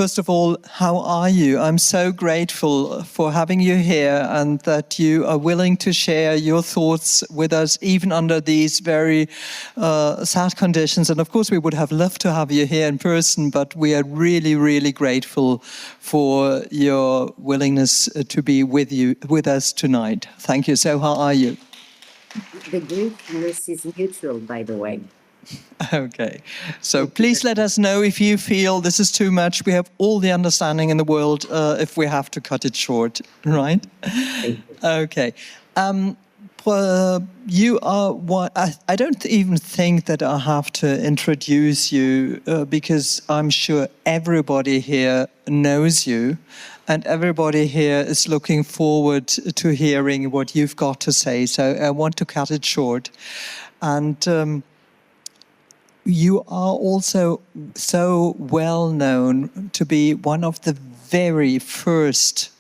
first of all, how are you? I'm so grateful for having you here and that you are willing to share your thoughts with us, even under these very sad conditions. And of course, we would have loved to have you here in person, but we are really, really grateful for your willingness to be with us tonight. Thank you. So how are you? The gratefulness is mutual, by the way. Okay, so please let us know if you feel this is too much. We have all the understanding in the world if we have to cut it short, right? Okay. You are one. I don't even think that I have to introduce you because I'm sure everybody here knows you, and everybody here is looking forward to hearing what you've got to say. So I want to cut it short, and. You are also so well known to be one of the very first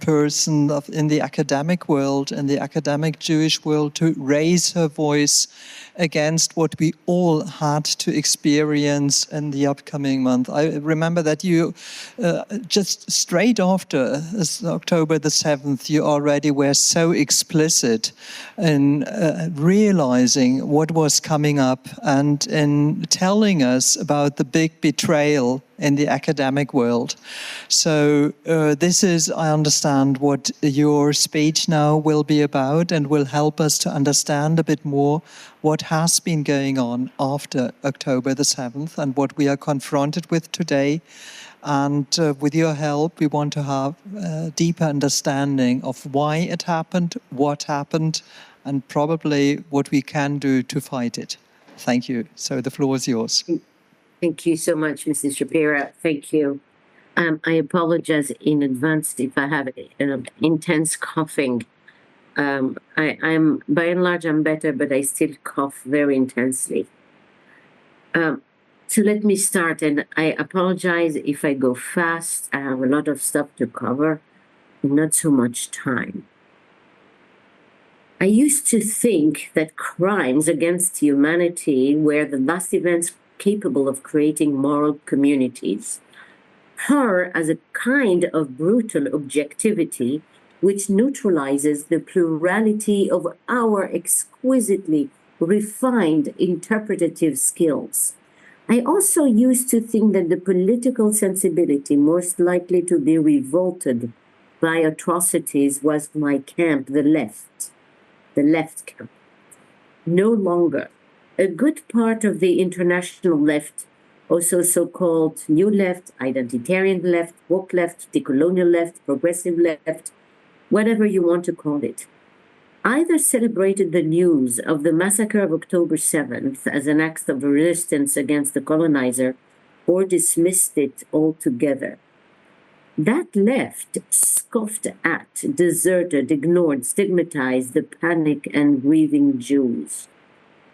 person in the academic world, in the academic Jewish world, to raise her voice against what we all had to experience in the upcoming month. I remember that you, just straight after October the 7th, you already were so explicit in realizing what was coming up and in telling us about the big betrayal in the academic world. So this is, I understand, what your speech now will be about and will help us to understand a bit more what has been going on after October the 7th and what we are confronted with today. And with your help, we want to have a deeper understanding of why it happened, what happened, and probably what we can do to fight it. Thank you. So the floor is yours. Thank you so much, Mrs. Schapira. Thank you. I apologize in advance if I have intense coughing. I'm by and large, I'm better, but I still cough very intensely. So let me start, and I apologize if I go fast. I have a lot of stuff to cover, not so much time. I used to think that crimes against humanity were the last events capable of creating moral communities. Horror as a kind of brutal objectivity which neutralizes the plurality of our exquisitely refined interpretative skills. I also used to think that the political sensibility most likely to be revolted by atrocities was my camp, the left camp. No longer. A good part of the international left, also so-called new left, identitarian left, woke left, decolonial left, progressive left, whatever you want to call it, either celebrated the news of the massacre of October 7th as an act of resistance against the colonizer or dismissed it altogether. That left scoffed at, deserted, ignored, stigmatized the panic and grieving Jews.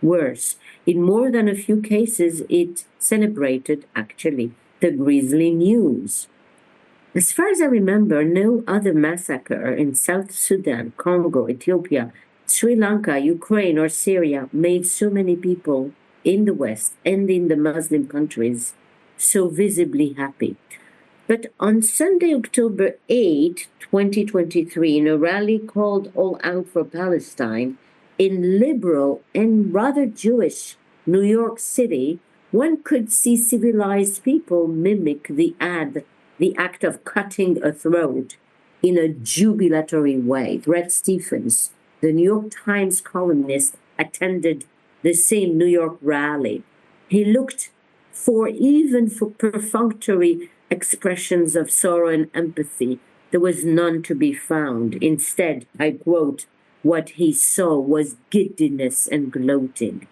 Worse, in more than a few cases, it celebrated, actually, the grisly news. As far as I remember, no other massacre in South Sudan, Congo, Ethiopia, Sri Lanka, Ukraine, or Syria made so many people in the West and in the Muslim countries so visibly happy. But on Sunday, October 8, 2023, in a rally called All Out for Palestine, in liberal and rather Jewish New York City, one could see civilized people mimic the act of cutting a throat in a jubilatory way. Bret Stephens, the New York Times columnist, attended the same New York rally. He looked for perfunctory expressions of sorrow and empathy. There was none to be found. Instead, I quote, what he saw was giddiness and gloating.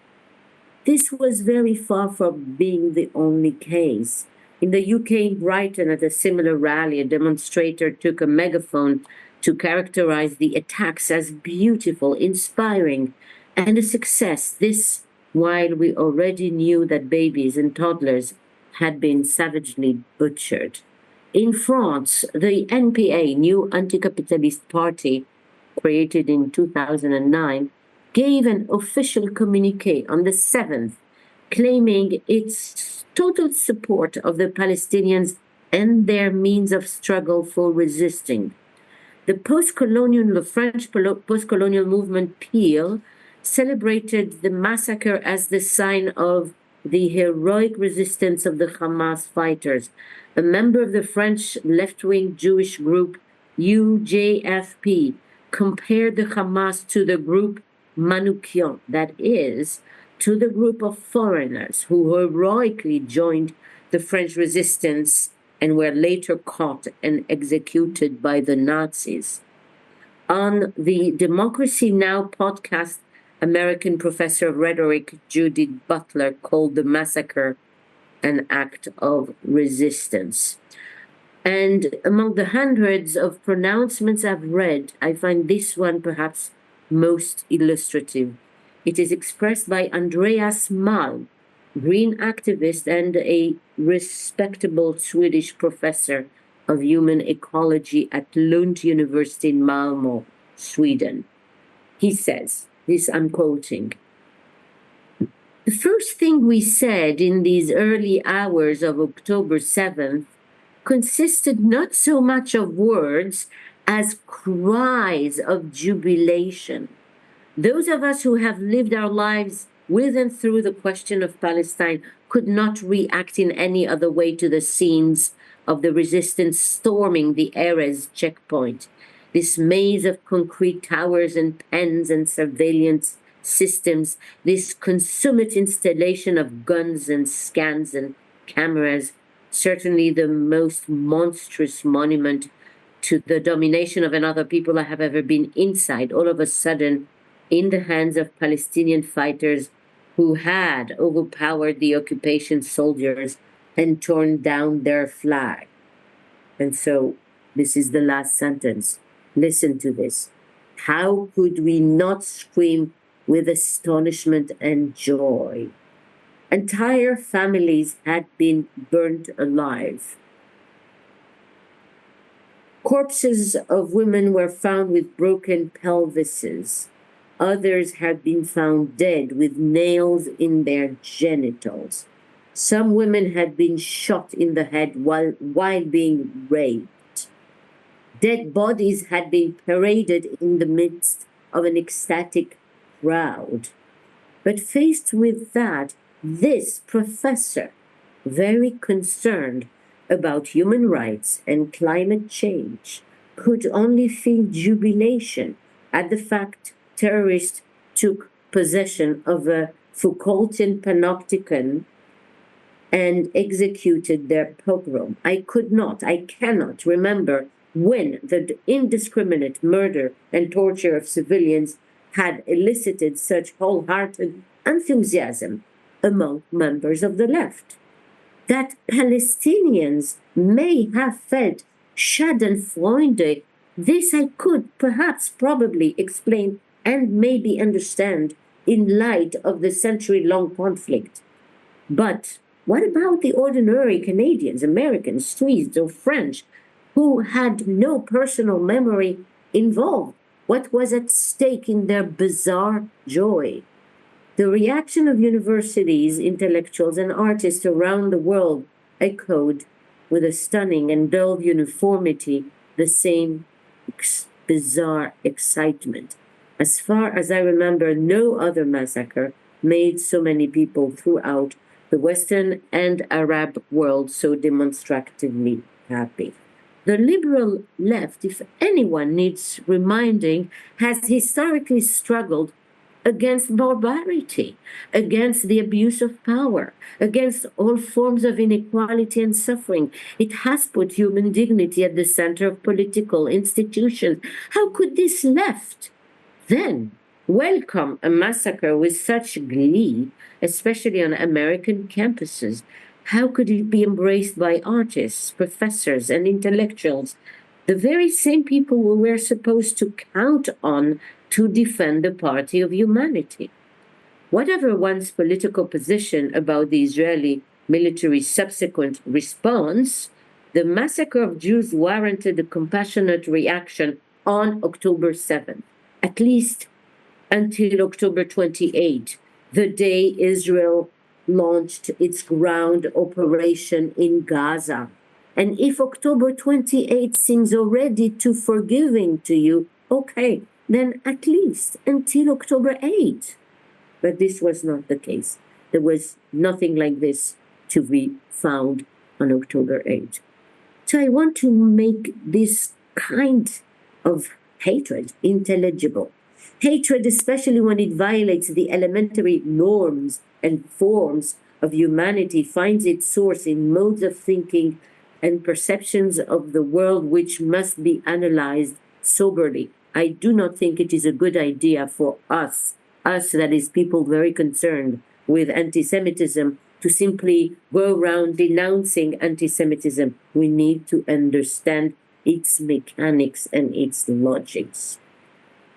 This was very far from being the only case. In the UK, in Brighton, at a similar rally, a demonstrator took a megaphone to characterize the attacks as beautiful, inspiring, and a success. This, while we already knew that babies and toddlers had been savagely butchered. In France, the NPA, New Anti-Capitalist Party, created in 2009, gave an official communiqué on the 7th, claiming its total support of the Palestinians and their means of struggle for resisting. The French post-colonial movement Peel celebrated the massacre as the sign of the heroic resistance of the Hamas fighters. A member of the French left-wing Jewish group UJFP compared the Hamas to the group Manoukian, that is, to the group of foreigners who heroically joined the French resistance and were later caught and executed by the Nazis. On the Democracy Now! Podcast, American professor of rhetoric Judith Butler called the massacre an act of resistance. And among the hundreds of pronouncements I've read, I find this one perhaps most illustrative. It is expressed by Andreas Malm, green activist and a respectable Swedish professor of human ecology at Lund University in Malmö, Sweden. He says, this I'm quoting, "The first thing we said in these early hours of October 7th consisted not so much of words as cries of jubilation. Those of us who have lived our lives with and through the question of Palestine could not react in any other way to the scenes of the resistance storming the Erez checkpoint, this maze of concrete towers and pens and surveillance systems, this consummate installation of guns and scans and cameras, certainly the most monstrous monument to the domination of another people I have ever been inside, all of a sudden in the hands of Palestinian fighters who had overpowered the occupation soldiers and torn down their flag." And so this is the last sentence. Listen to this. "How could we not scream with astonishment and joy? Entire families had been burnt alive. Corpses of women were found with broken pelvises. Others had been found dead with nails in their genitals. Some women had been shot in the head while being raped. Dead bodies had been paraded in the midst of an ecstatic crowd. But faced with that, this professor, very concerned about human rights and climate change, could only feel jubilation at the fact terrorists took possession of a Foucaultian panopticon and executed their pogrom. I cannot remember when the indiscriminate murder and torture of civilians had elicited such wholehearted enthusiasm among members of the left. That Palestinians may have felt Schadenfreude, this I could perhaps probably explain and maybe understand in light of the century-long conflict. But what about the ordinary Canadians, Americans, Swedes, or French who had no personal memory involved? What was at stake in their bizarre joy? The reaction of universities, intellectuals, and artists around the world echoed with a stunning and dull uniformity the same bizarre excitement. As far as I remember, no other massacre made so many people throughout the Western and Arab world so demonstratively happy. The liberal left, if anyone needs reminding, has historically struggled against barbarity, against the abuse of power, against all forms of inequality and suffering. It has put human dignity at the center of political institutions. How could this left then welcome a massacre with such glee, especially on American campuses? How could it be embraced by artists, professors, and intellectuals, the very same people who were supposed to count on to defend the party of humanity? Whatever one's political position about the Israeli military subsequent response, the massacre of Jews warranted a compassionate reaction on October 7th, at least until October 28, the day Israel launched its ground operation in Gaza. And if October 28th seems already too forgiving to you, okay, then at least until October 8th. But this was not the case. There was nothing like this to be found on October 8th. So I want to make this kind of hatred intelligible. Hatred, especially when it violates the elementary norms and forms of humanity, finds its source in modes of thinking and perceptions of the world which must be analyzed soberly. I do not think it is a good idea for us, that is, people very concerned with anti-Semitism, to simply go around denouncing anti-Semitism. We need to understand its mechanics and its logics.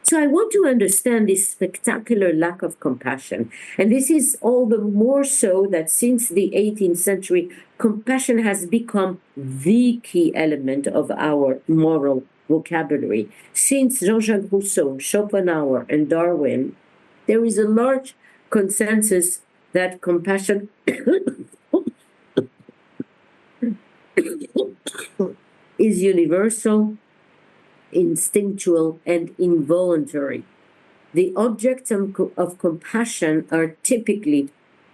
So I want to understand this spectacular lack of compassion. And this is all the more so that since the 18th century, compassion has become the key element of our moral vocabulary. Since Jean-Jacques Rousseau, Schopenhauer, and Darwin, there is a large consensus that compassion is universal, instinctual, and involuntary. The objects of compassion are typically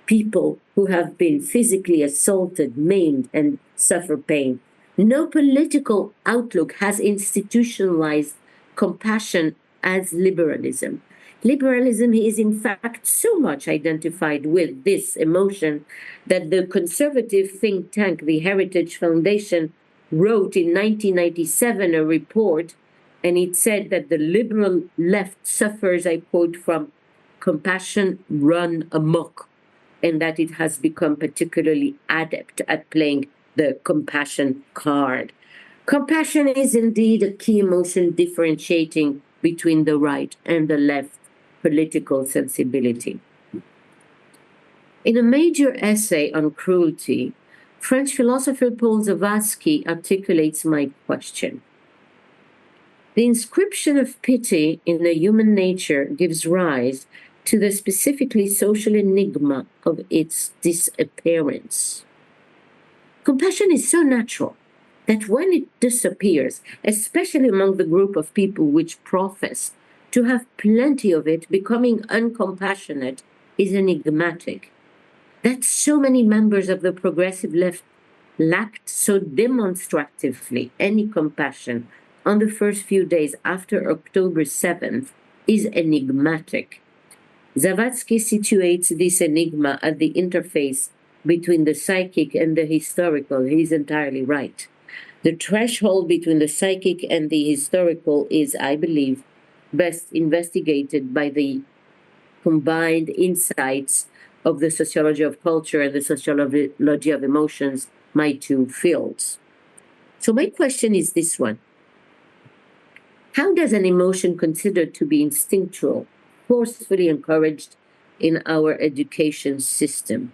people who have been physically assaulted, maimed, and suffer pain. No political outlook has institutionalized compassion as liberalism. Liberalism is in fact so much identified with this emotion that the conservative think tank, the Heritage Foundation, wrote in 1997 a report, and it said that the liberal left suffers, I quote, from compassion run amok, and that it has become particularly adept at playing the compassion card. Compassion is indeed a key emotion differentiating between the right and the left political sensibility. In a major essay on cruelty, French philosopher Paul Zavatsky articulates my question. The inscription of pity in the human nature gives rise to the specifically social enigma of its disappearance. Compassion is so natural that when it disappears, especially among the group of people which profess to have plenty of it, becoming uncompassionate is enigmatic. That so many members of the progressive left lacked so demonstratively any compassion on the first few days after October 7th is enigmatic. Zavatsky situates this enigma at the interface between the psychic and the historical. He's entirely right. The threshold between the psychic and the historical is, I believe, best investigated by the combined insights of the sociology of culture and the sociology of emotions, my two fields. So my question is this one. How does an emotion considered to be instinctual, forcefully encouraged in our education system,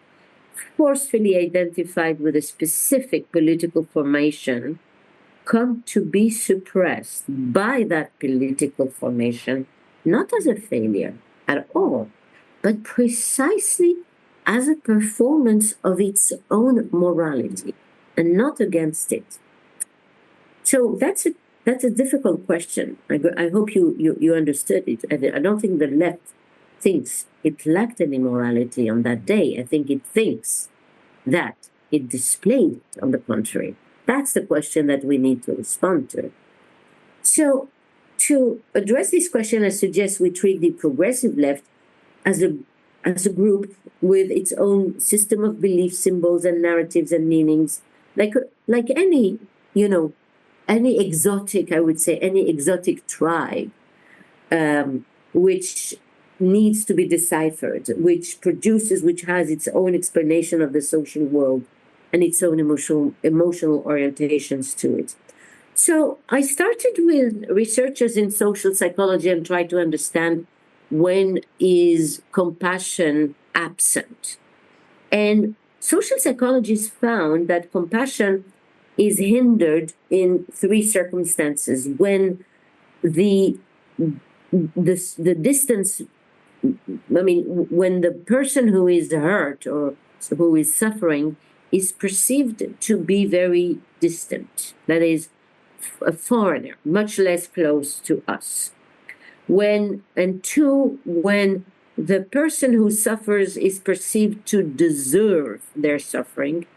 forcefully identified with a specific political formation, come to be suppressed by that political formation, not as a failure at all, but precisely as a performance of its own morality and not against it? So that's a difficult question. I hope you understood it. I don't think the left thinks it lacked any morality on that day. I think it thinks that it displayed it on the contrary. That's the question that we need to respond to. So to address this question, I suggest we treat the progressive left as a group with its own system of belief symbols and narratives and meanings, like any exotic, I would say, any exotic tribe, which needs to be deciphered, which has its own explanation of the social world and its own emotional orientations to it. So I started with researchers in social psychology and tried to understand when is compassion absent. And social psychologists found that compassion is hindered in three circumstances: when the distance, when the person who is hurt or who is suffering is perceived to be very distant, that is, a foreigner, much less close to us. And two, when the person who suffers is perceived to deserve their suffering.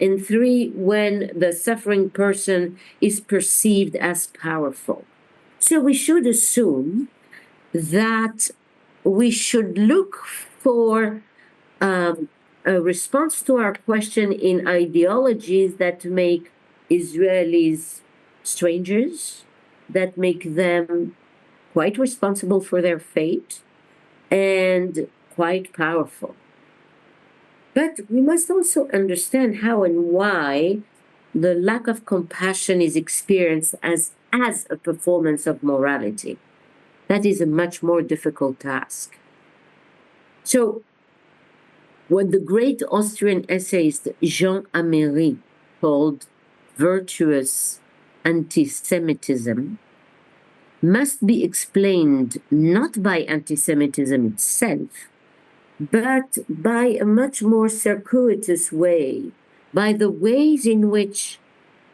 And three, when the suffering person is perceived as powerful. So we should assume that we should look for a response to our question in ideologies that make Israelis strangers, that make them quite responsible for their fate, and quite powerful. But we must also understand how and why the lack of compassion is experienced as a performance of morality. That is a much more difficult task. So, what the great Austrian essayist Jean Améry called virtuous antisemitism must be explained not by antisemitism itself, but by a much more circuitous way, by the ways in which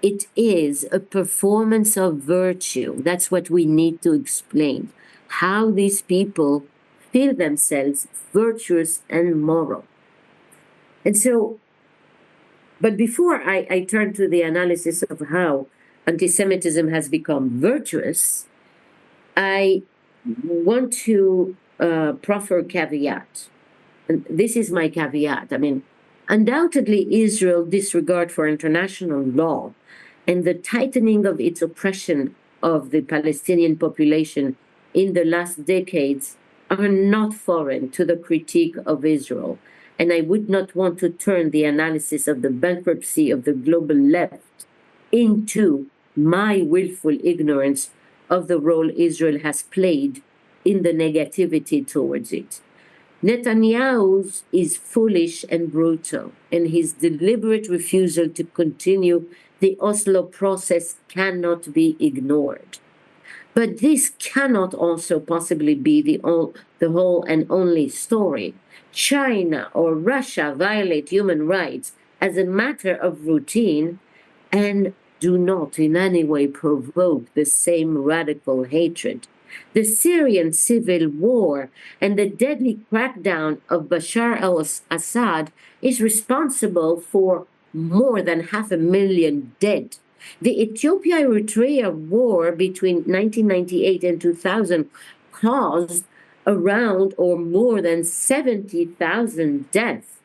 it is a performance of virtue. That's what we need to explain, how these people feel themselves virtuous and moral. And so, but before I turn to the analysis of how antisemitism has become virtuous, I want to proffer a caveat. And this is my caveat. I mean, undoubtedly, Israel's disregard for international law and the tightening of its oppression of the Palestinian population in the last decades are not foreign to the critique of Israel. And I would not want to turn the analysis of the bankruptcy of the global left into my willful ignorance of the role Israel has played in the negativity towards it. Netanyahu is foolish and brutal, and his deliberate refusal to continue the Oslo process cannot be ignored. But this cannot also possibly be the whole and only story. China or Russia violate human rights as a matter of routine and do not in any way provoke the same radical hatred. The Syrian civil war and the deadly crackdown of Bashar al-Assad is responsible for more than 500,000 dead. The Ethiopia-Eritrea war between 1998 and 2000 caused around or more than 70,000 deaths.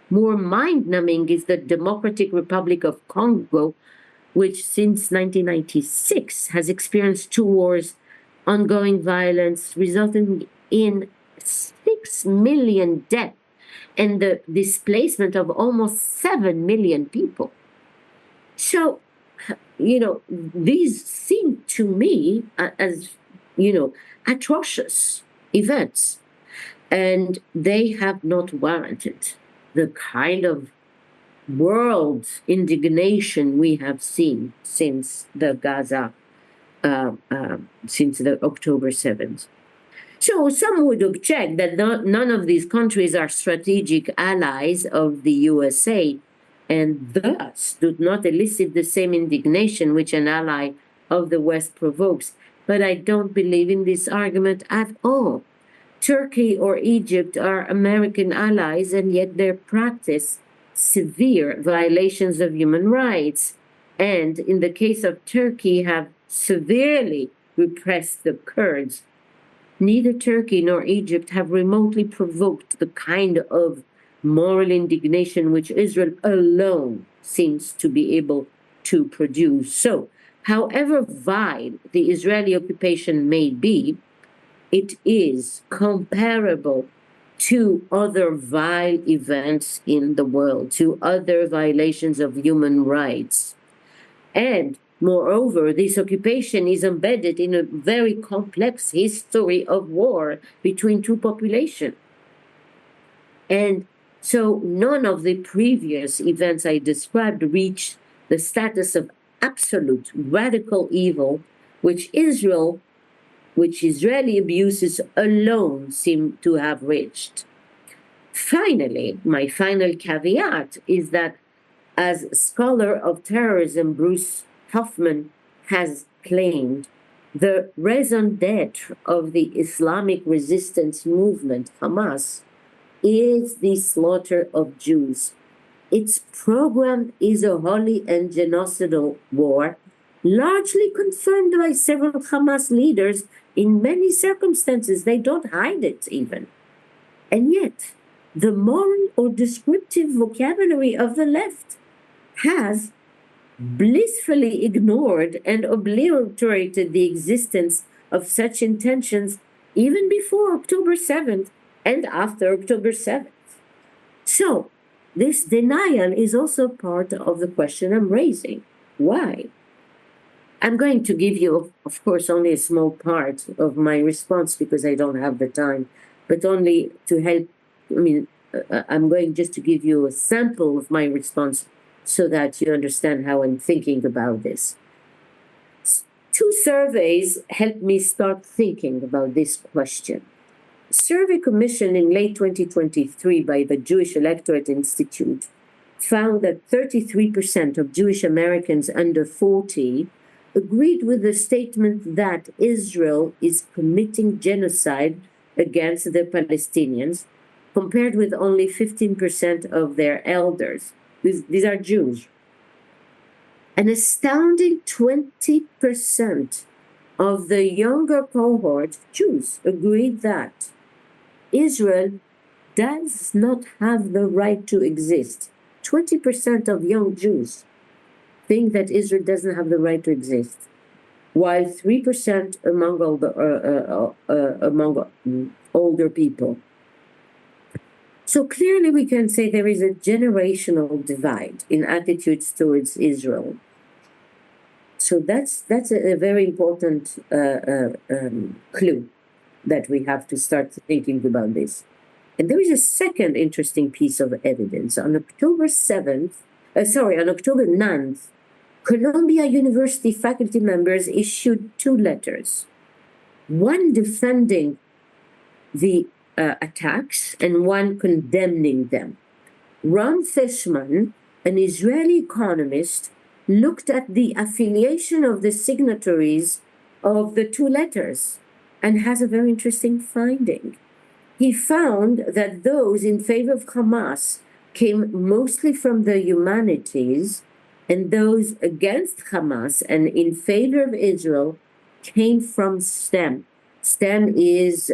More mind-numbing is the Democratic Republic of Congo, which since 1996 has experienced 2 wars, ongoing violence resulting in 6 million deaths and the displacement of almost 7 million people. So, these seem to me as, atrocious events, and they have not warranted the kind of world indignation we have seen since the Gaza, since the October 7th. So some would object that none of these countries are strategic allies of the USA and thus do not elicit the same indignation which an ally of the West provokes. But I don't believe in this argument at all. Turkey or Egypt are American allies, and yet they practice severe violations of human rights, and in the case of Turkey have severely repressed the Kurds. Neither Turkey nor Egypt have remotely provoked the kind of moral indignation which Israel alone seems to be able to produce. So, however vile the Israeli occupation may be, it is comparable to other vile events in the world, to other violations of human rights. And moreover, this occupation is embedded in a very complex history of war between two populations. And so none of the previous events I described reached the status of absolute radical evil, which Israeli abuses alone seem to have reached. Finally, my final caveat is that as scholar of terrorism Bruce Hoffman has claimed, the raison d'etre of the Islamic resistance movement, Hamas, is the slaughter of Jews. Its program is a holy and genocidal war, largely confirmed by several Hamas leaders in many circumstances. They don't hide it even. And yet, the moral or descriptive vocabulary of the left has blissfully ignored and obliterated the existence of such intentions even before October 7th and after October 7th. So, this denial is also part of the question I'm raising. Why? I'm going to give you, of course, only a small part of my response because I don't have the time, but only to help. I'm going just to give you a sample of my response so that you understand how I'm thinking about this. Two surveys helped me start thinking about this question. A survey commissioned in late 2023 by the Jewish Electorate Institute found that 33% of Jewish Americans under 40 agreed with the statement that Israel is committing genocide against the Palestinians, compared with only 15% of their elders. These are Jews. An astounding 20% of the younger cohort, Jews, agreed that Israel does not have the right to exist. 20% of young Jews think that Israel doesn't have the right to exist, while 3% among older people. So clearly we can say there is a generational divide in attitudes towards Israel. So that's a very important clue that we have to start thinking about this. And there is a second interesting piece of evidence. On October 9th, Columbia University faculty members issued two letters, one defending the attacks and one condemning them. Ron Fishman, an Israeli economist, looked at the affiliation of the signatories of the two letters and has a very interesting finding. He found that those in favor of Hamas came mostly from the humanities, and those against Hamas and in favor of Israel came from STEM. STEM is,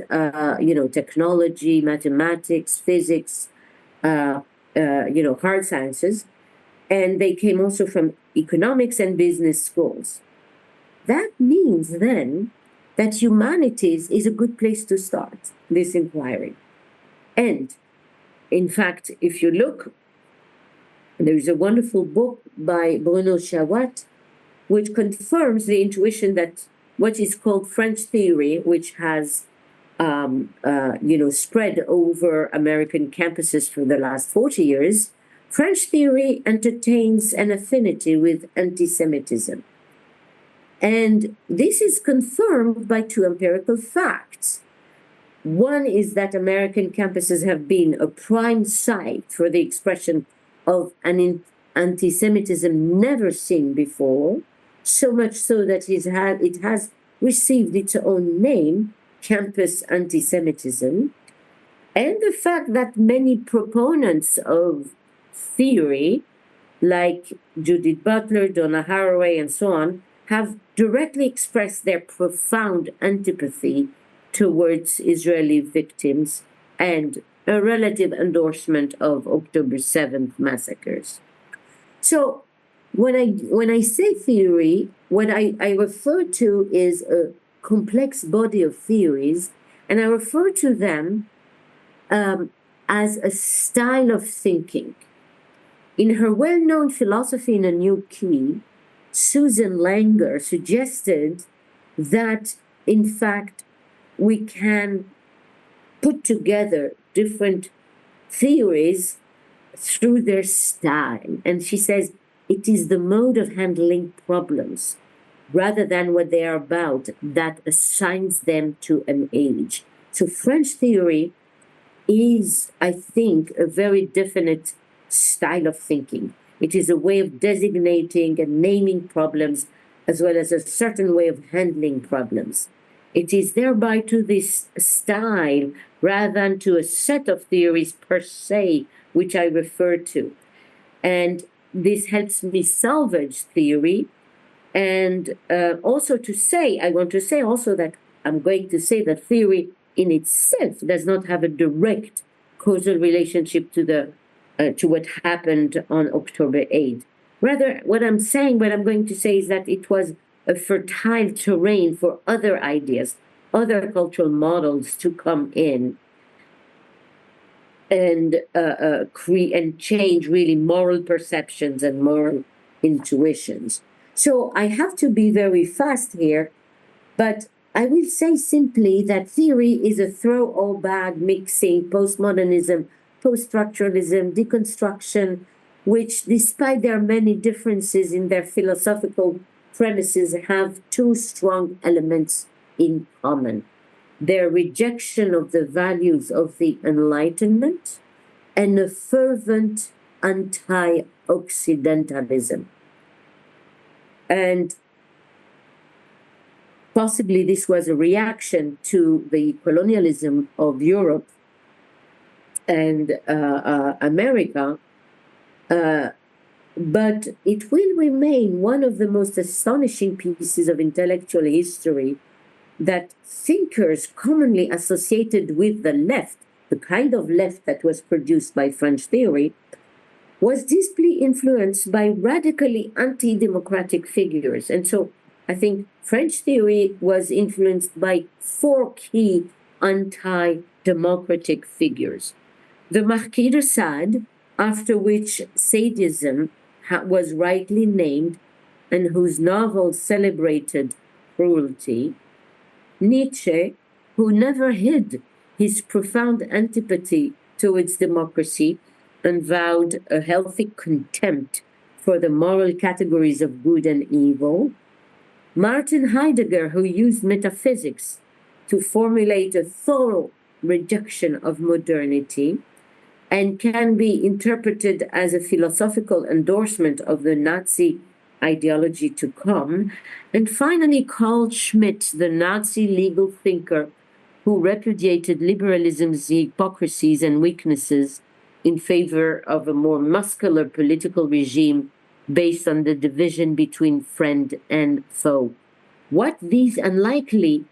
technology, mathematics, physics, hard sciences, and they came also from economics and business schools. That means then that humanities is a good place to start this inquiry. And in fact, if you look, there's a wonderful book by Bruno Chawat, which confirms the intuition that what is called French theory, which has spread over American campuses for the last 40 years, French theory entertains an affinity with anti-Semitism. And this is confirmed by two empirical facts. One is that American campuses have been a prime site for the expression of an anti-Semitism never seen before, so much so that it has received its own name, campus anti-Semitism, and the fact that many proponents of theory, like Judith Butler, Donna Haraway, and so on, have directly expressed their profound antipathy towards Israeli victims and a relative endorsement of October 7th massacres. So when I say theory, what I refer to is a complex body of theories, and I refer to them as a style of thinking. In her well-known Philosophy in a New Key, Susan Langer suggested that, in fact, we can put together different theories through their style. And she says it is the mode of handling problems rather than what they are about that assigns them to an age. So French theory is, I think, a very definite style of thinking. It is a way of designating and naming problems, as well as a certain way of handling problems. It is thereby to this style, rather than to a set of theories per se, which I refer to. And this helps me salvage theory. And also to say, I want to say also that I'm going to say that theory in itself does not have a direct causal relationship to what happened on October 8th. Rather, what I'm going to say is that it was a fertile terrain for other ideas, other cultural models to come in and create and change really moral perceptions and moral intuitions. So I have to be very fast here, but I will say simply that theory is a throw all bag mixing postmodernism, post-structuralism, deconstruction, which, despite their many differences in their philosophical premises, have two strong elements in common: their rejection of the values of the Enlightenment and a fervent anti-Occidentalism. And possibly this was a reaction to the colonialism of Europe and America, but it will remain one of the most astonishing pieces of intellectual history that thinkers commonly associated with the left, the kind of left that was produced by French theory, was deeply influenced by radically anti-democratic figures. And so I think French theory was influenced by four key anti-democratic figures. The Marquis de Sade, after which sadism was rightly named, and whose novels celebrated cruelty. Nietzsche, who never hid his profound antipathy towards democracy and vowed a healthy contempt for the moral categories of good and evil. Martin Heidegger, who used metaphysics to formulate a thorough rejection of modernity and can be interpreted as a philosophical endorsement of the Nazi ideology to come. And finally, Carl Schmitt, the Nazi legal thinker who repudiated liberalism's hypocrisies and weaknesses in favor of a more muscular political regime based on the division between friend and foe. What these unlikely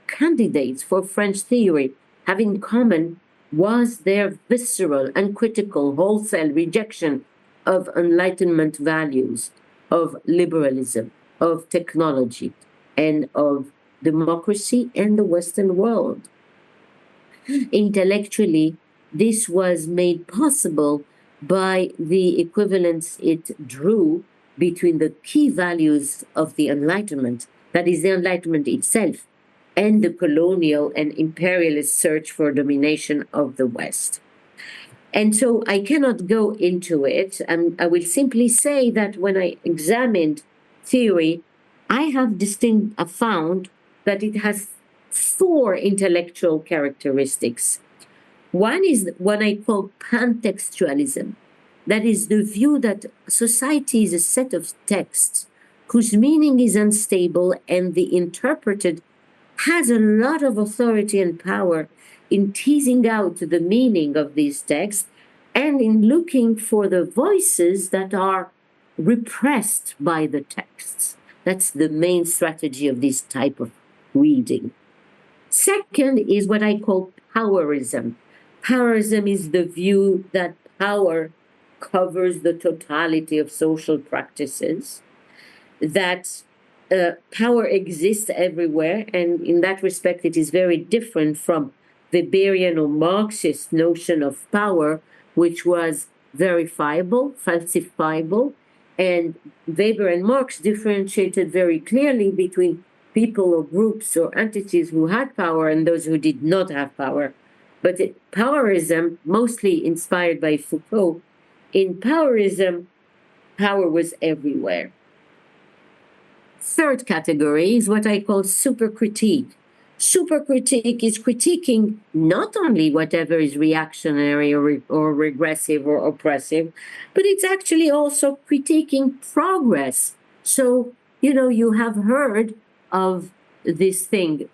candidates for French theory have in common was their visceral, uncritical, wholesale rejection of Enlightenment values, of liberalism, of technology, and of democracy and the Western world. Intellectually, this was made possible by the equivalence it drew between the key values of the Enlightenment, that is, the Enlightenment itself, and the colonial and imperialist search for domination of the West. And so I cannot go into it, and I will simply say that when I examined theory, I have found that it has four intellectual characteristics. One is what I call pantextualism. That is the view that society is a set of texts whose meaning is unstable, and the interpreted has a lot of authority and power in teasing out the meaning of these texts and in looking for the voices that are repressed by the texts. That's the main strategy of this type of reading. Second is what I call powerism. Powerism is the view that power covers the totality of social practices, that power exists everywhere, and in that respect it is very different from Weberian or Marxist notion of power, which was verifiable, falsifiable, and Weber and Marx differentiated very clearly between people or groups or entities who had power and those who did not have power. But powerism, mostly inspired by Foucault, in powerism, power was everywhere. Third category is what I call supercritique. Super critique is critiquing not only whatever is reactionary or regressive or oppressive, but it's actually also critiquing progress. So, you have heard of this thing,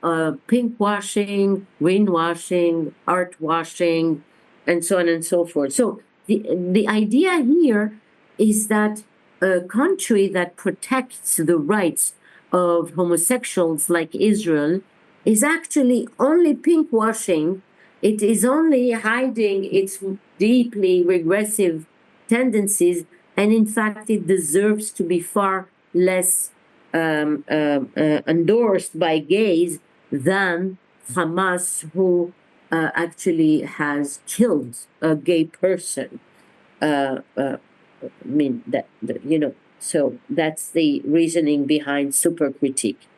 pink washing, greenwashing, art washing, and so on and so forth. So the idea here is that a country that protects the rights of homosexuals like Israel is actually only pink washing. It is only hiding its deeply regressive tendencies, and in fact, it deserves to be far less endorsed by gays than Hamas, who actually has killed a gay person. So that's the reasoning behind super critique.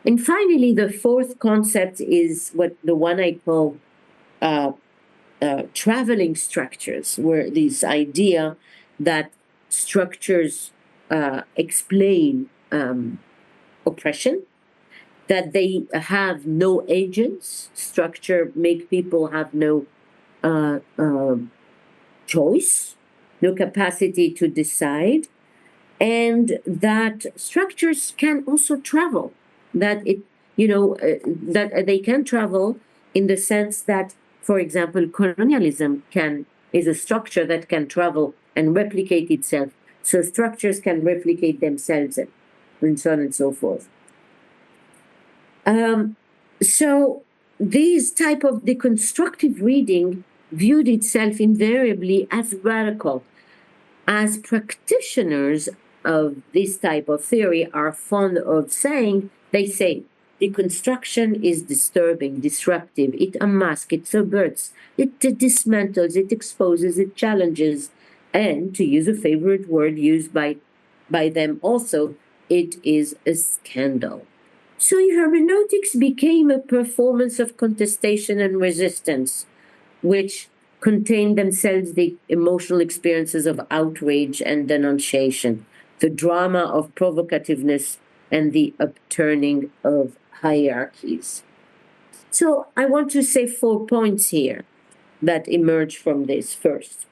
And finally, the fourth concept is the one I call traveling structures, where this idea that structures explain oppression, that they have no agents, structure make people have no choice, no capacity to decide, and that structures can also travel, that that they can travel in the sense that, for example, colonialism is a structure that can travel and replicate itself. So structures can replicate themselves, and so on and so forth. So these type of deconstructive reading viewed itself invariably as radical. As practitioners of this type of theory are fond of saying, they say, deconstruction is disturbing, disruptive, it unmasks, it subverts, it dismantles, it exposes, it challenges, and to use a favorite word used by them also, it is a scandal. So hermeneutics became a performance of contestation and resistance, which contain themselves the emotional experiences of outrage and denunciation, the drama of provocativeness, and the upturning of hierarchies. So I want to say 4 points here that emerge from this first.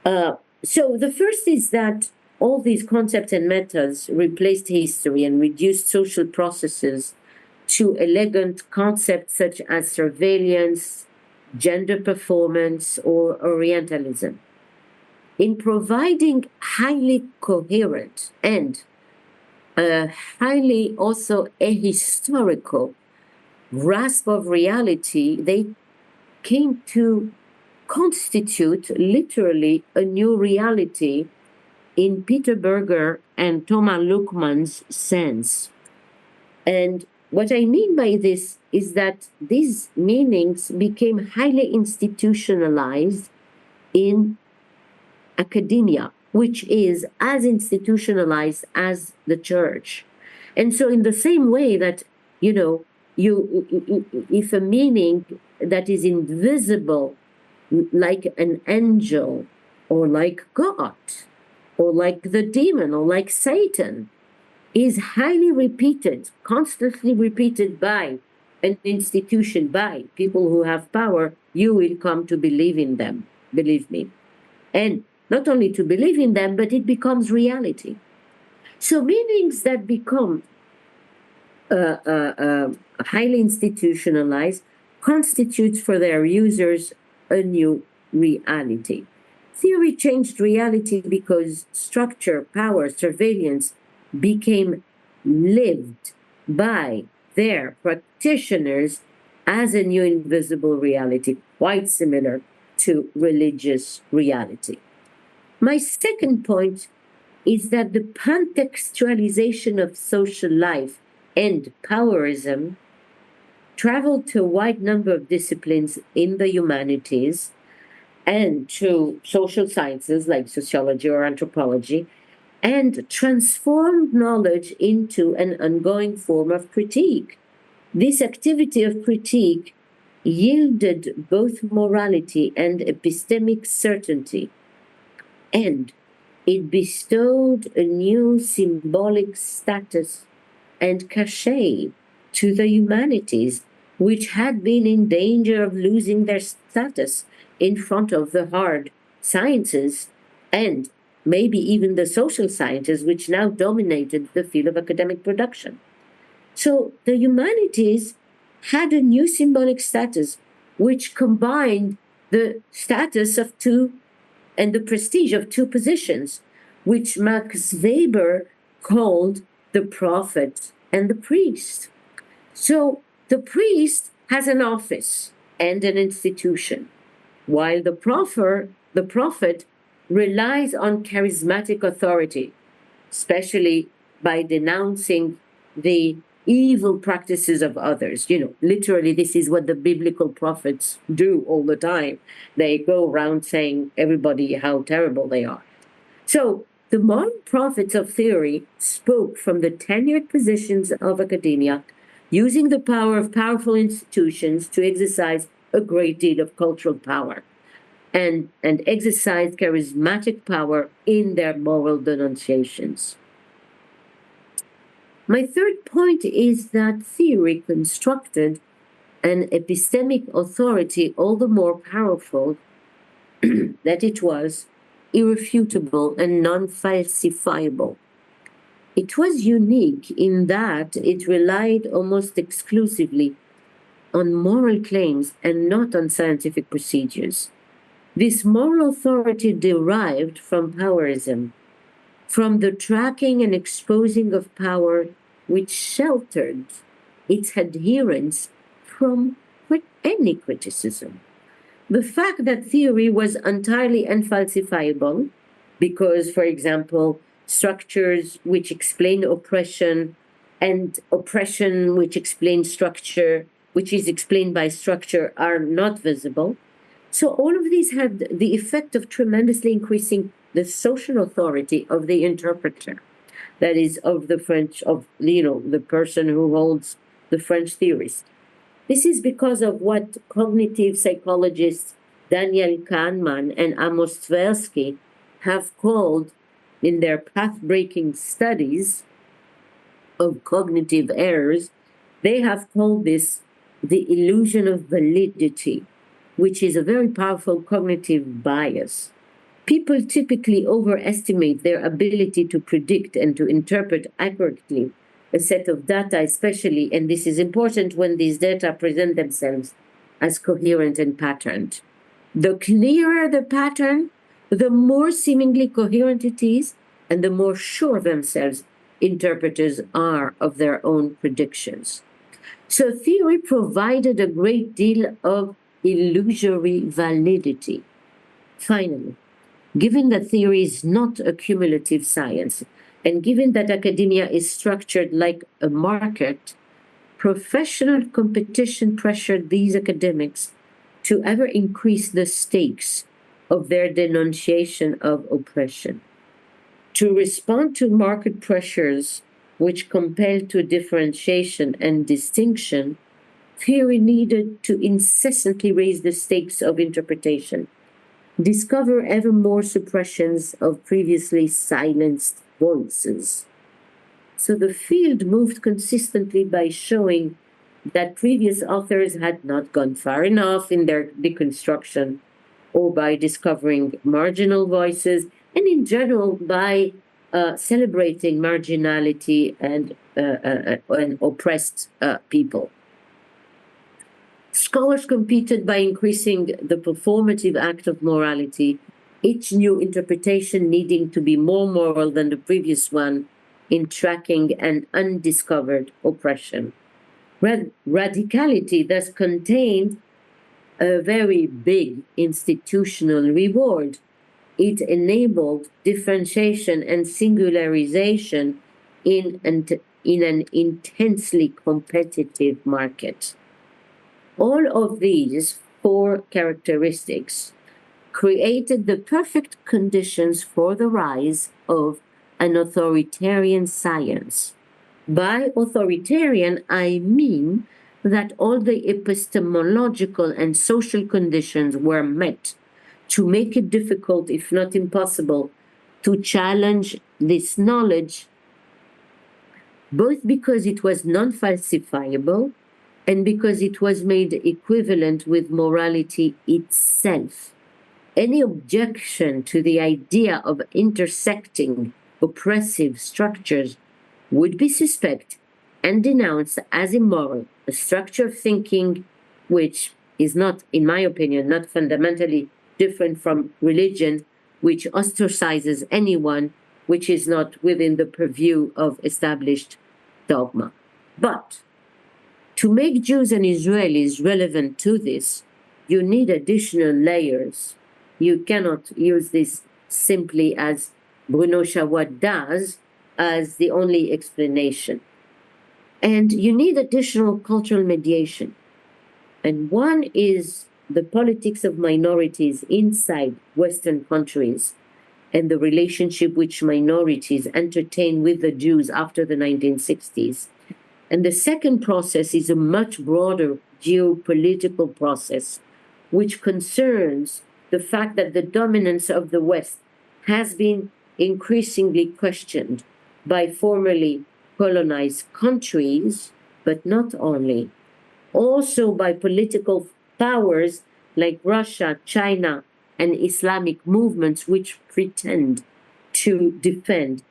So the first is that all these concepts and methods replaced history and reduced social processes to elegant concepts such as surveillance, gender performance, or Orientalism. In providing highly coherent and highly also ahistorical grasp of reality, they came to constitute literally a new reality in Peter Berger and Thomas Luckmann's sense. And what I mean by this is that these meanings became highly institutionalized in academia, which is as institutionalized as the church. And so in the same way that, if a meaning that is invisible, like an angel, or like God, or like the demon, or like Satan, is highly repeated, constantly repeated by an institution, by people who have power, you will come to believe in them, believe me. And not only to believe in them, but it becomes reality. So meanings that become highly institutionalized constitutes for their users a new reality. Theory changed reality because structure, power, surveillance became lived by their practitioners as a new invisible reality, quite similar to religious reality. My second point is that the contextualization of social life and powerism traveled to a wide number of disciplines in the humanities and to social sciences like sociology or anthropology, and transformed knowledge into an ongoing form of critique. This activity of critique yielded both morality and epistemic certainty, and it bestowed a new symbolic status and cachet to the humanities, which had been in danger of losing their status in front of the hard sciences and maybe even the social sciences, which now dominated the field of academic production. So the humanities had a new symbolic status, which combined the status of two and the prestige of two positions, which Max Weber called the prophet and the priest. So the priest has an office and an institution, while the prophet relies on charismatic authority, especially by denouncing the evil practices of others. Literally, this is what the biblical prophets do all the time. They go around saying everybody how terrible they are. So the modern prophets of theory spoke from the tenured positions of academia, using the power of powerful institutions to exercise a great deal of cultural power and exercise charismatic power in their moral denunciations. My third point is that theory constructed an epistemic authority all the more powerful that it was irrefutable and non-falsifiable. It was unique in that it relied almost exclusively on moral claims and not on scientific procedures. This moral authority derived from powerism, from the tracking and exposing of power which sheltered its adherents from any criticism. The fact that theory was entirely unfalsifiable, because, for example, structures which explain oppression and oppression which explains structure, which is explained by structure, are not visible. So all of these had the effect of tremendously increasing the social authority of the interpreter, that is, of the French, of the person who holds the French theories. This is because of what cognitive psychologists Daniel Kahneman and Amos Tversky have called, in their path-breaking studies of cognitive errors, they have called this the illusion of validity, which is a very powerful cognitive bias. People typically overestimate their ability to predict and to interpret accurately a set of data, especially, and this is important when these data present themselves as coherent and patterned. The clearer the pattern, the more seemingly coherent it is, and the more sure of themselves interpreters are of their own predictions. So theory provided a great deal of illusory validity. Finally, given that theory is not a cumulative science, and given that academia is structured like a market, professional competition pressured these academics to ever increase the stakes of their denunciation of oppression. To respond to market pressures which compelled to differentiation and distinction, theory needed to incessantly raise the stakes of interpretation, discover ever more suppressions of previously silenced voices. So the field moved consistently by showing that previous authors had not gone far enough in their deconstruction, or by discovering marginal voices, and in general by celebrating marginality and oppressed people. Scholars competed by increasing the performative act of morality, each new interpretation needing to be more moral than the previous one in tracking an undiscovered oppression. Radicality thus contained a very big institutional reward. It enabled differentiation and singularization in an intensely competitive market. All of these four characteristics created the perfect conditions for the rise of an authoritarian science. By authoritarian, I mean that all the epistemological and social conditions were met to make it difficult, if not impossible, to challenge this knowledge both because it was non-falsifiable and because it was made equivalent with morality itself. Any objection to the idea of intersecting oppressive structures would be suspect and denounced as immoral, a structure of thinking which is not, in my opinion, not fundamentally different from religion, which ostracizes anyone which is not within the purview of established dogma. But to make Jews and Israelis relevant to this, you need additional layers. You cannot use this simply as Bruno Chawat does, as the only explanation. And you need additional cultural mediation. And one is the politics of minorities inside Western countries and the relationship which minorities entertain with the Jews after the 1960s. And the second process is a much broader geopolitical process, which concerns the fact that the dominance of the West has been increasingly questioned by formerly colonized countries, but not only, also by political powers like Russia, China, and Islamic movements which pretend to defend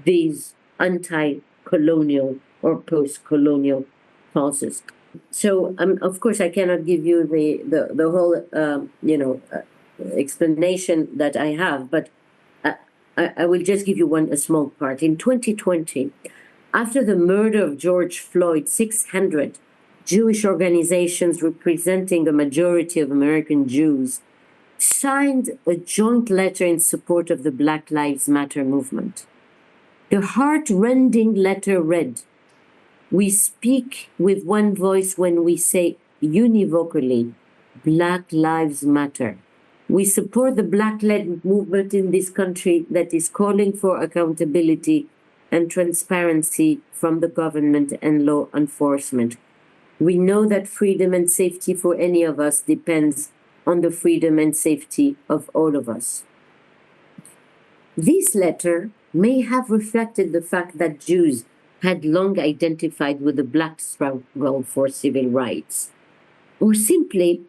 these anti-colonial or post-colonial causes. So, of course, I cannot give you the whole, explanation that I have, but I will just give you a small part. In 2020, after the murder of George Floyd, 600 Jewish organizations representing a majority of American Jews signed a joint letter in support of the Black Lives Matter movement. The heart-rending letter read, "We speak with one voice when we say univocally, Black Lives Matter. We support the Black-led movement in this country that is calling for accountability and transparency from the government and law enforcement. We know that freedom and safety for any of us depends on the freedom and safety of all of us." This letter may have reflected the fact that Jews had long identified with the Black struggle for civil rights, or simply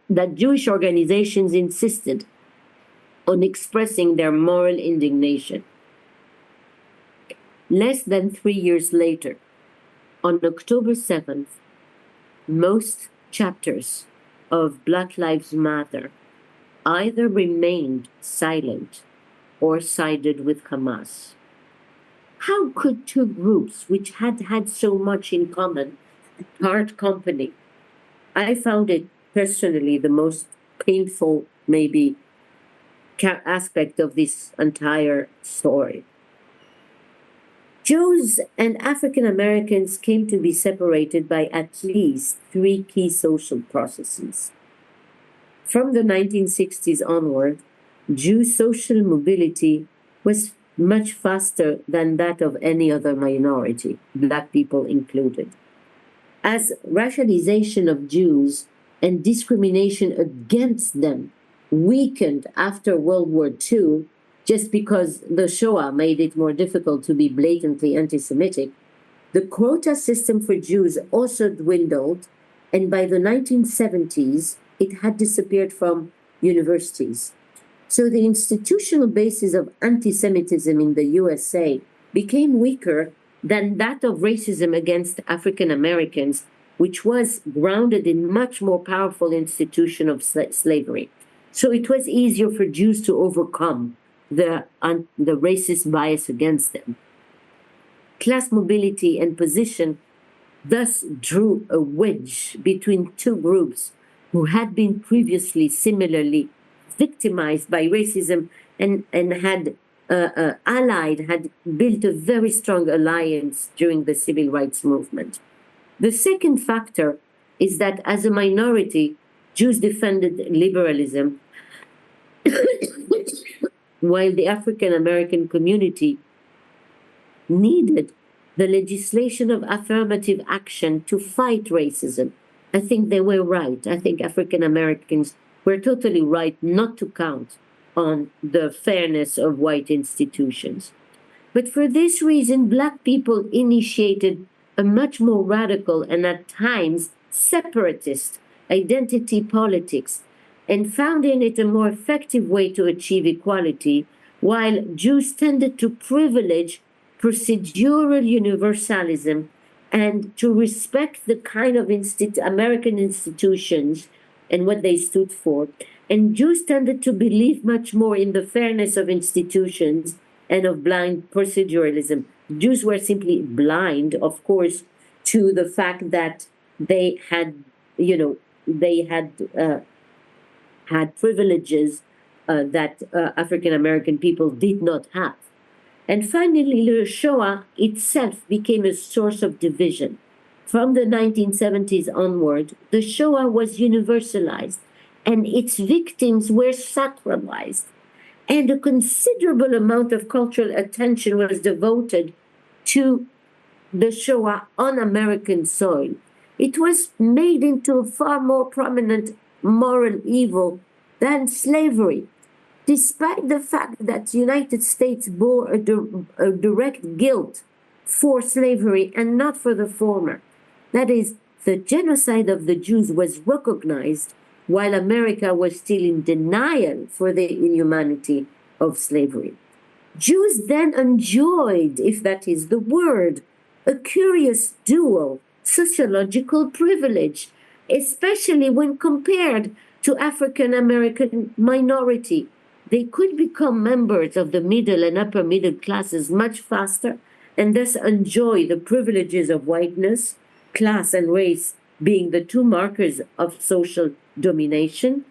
that Jewish organizations insisted on expressing their moral indignation. Less than 3 years later, on October 7th, most chapters of Black Lives Matter either remained silent or sided with Hamas. How could two groups which had had so much in common part company? I found it personally the most painful, maybe, aspect of this entire story. Jews and African Americans came to be separated by at least 3 key social processes. From the 1960s onward, Jews' social mobility was much faster than that of any other minority, Black people included. As racialization of Jews and discrimination against them weakened after World War II, just because the Shoah made it more difficult to be blatantly anti-Semitic, the quota system for Jews also dwindled, and by the 1970s, it had disappeared from universities. So the institutional basis of anti-Semitism in the USA became weaker than that of racism against African Americans, which was grounded in much more powerful institution of slavery. So it was easier for Jews to overcome the racist bias against them. Class mobility and position thus drew a wedge between two groups who had been previously similarly victimized by racism and had had built a very strong alliance during the civil rights movement. The second factor is that as a minority, Jews defended liberalism, while the African American community needed the legislation of affirmative action to fight racism. I think they were right. I think African Americans were totally right not to count on the fairness of white institutions. But for this reason, Black people initiated a much more radical and at times separatist identity politics and found in it a more effective way to achieve equality, while Jews tended to privilege procedural universalism and to respect the kind of American institutions and what they stood for. And Jews tended to believe much more in the fairness of institutions and of blind proceduralism. Jews were simply blind, of course, to the fact that they had, had privileges that African American people did not have. And finally, the Shoah itself became a source of division. From the 1970s onward, the Shoah was universalized and its victims were sacralized. And a considerable amount of cultural attention was devoted to the Shoah on American soil. It was made into a far more prominent moral evil than slavery, despite the fact that the United States bore a direct guilt for slavery and not for the former. That is, the genocide of the Jews was recognized while America was still in denial for the inhumanity of slavery. Jews then enjoyed, if that is the word, a curious dual sociological privilege, especially when compared to African American minority. They could become members of the middle and upper middle classes much faster and thus enjoy the privileges of whiteness, class and race being the two markers of social domination.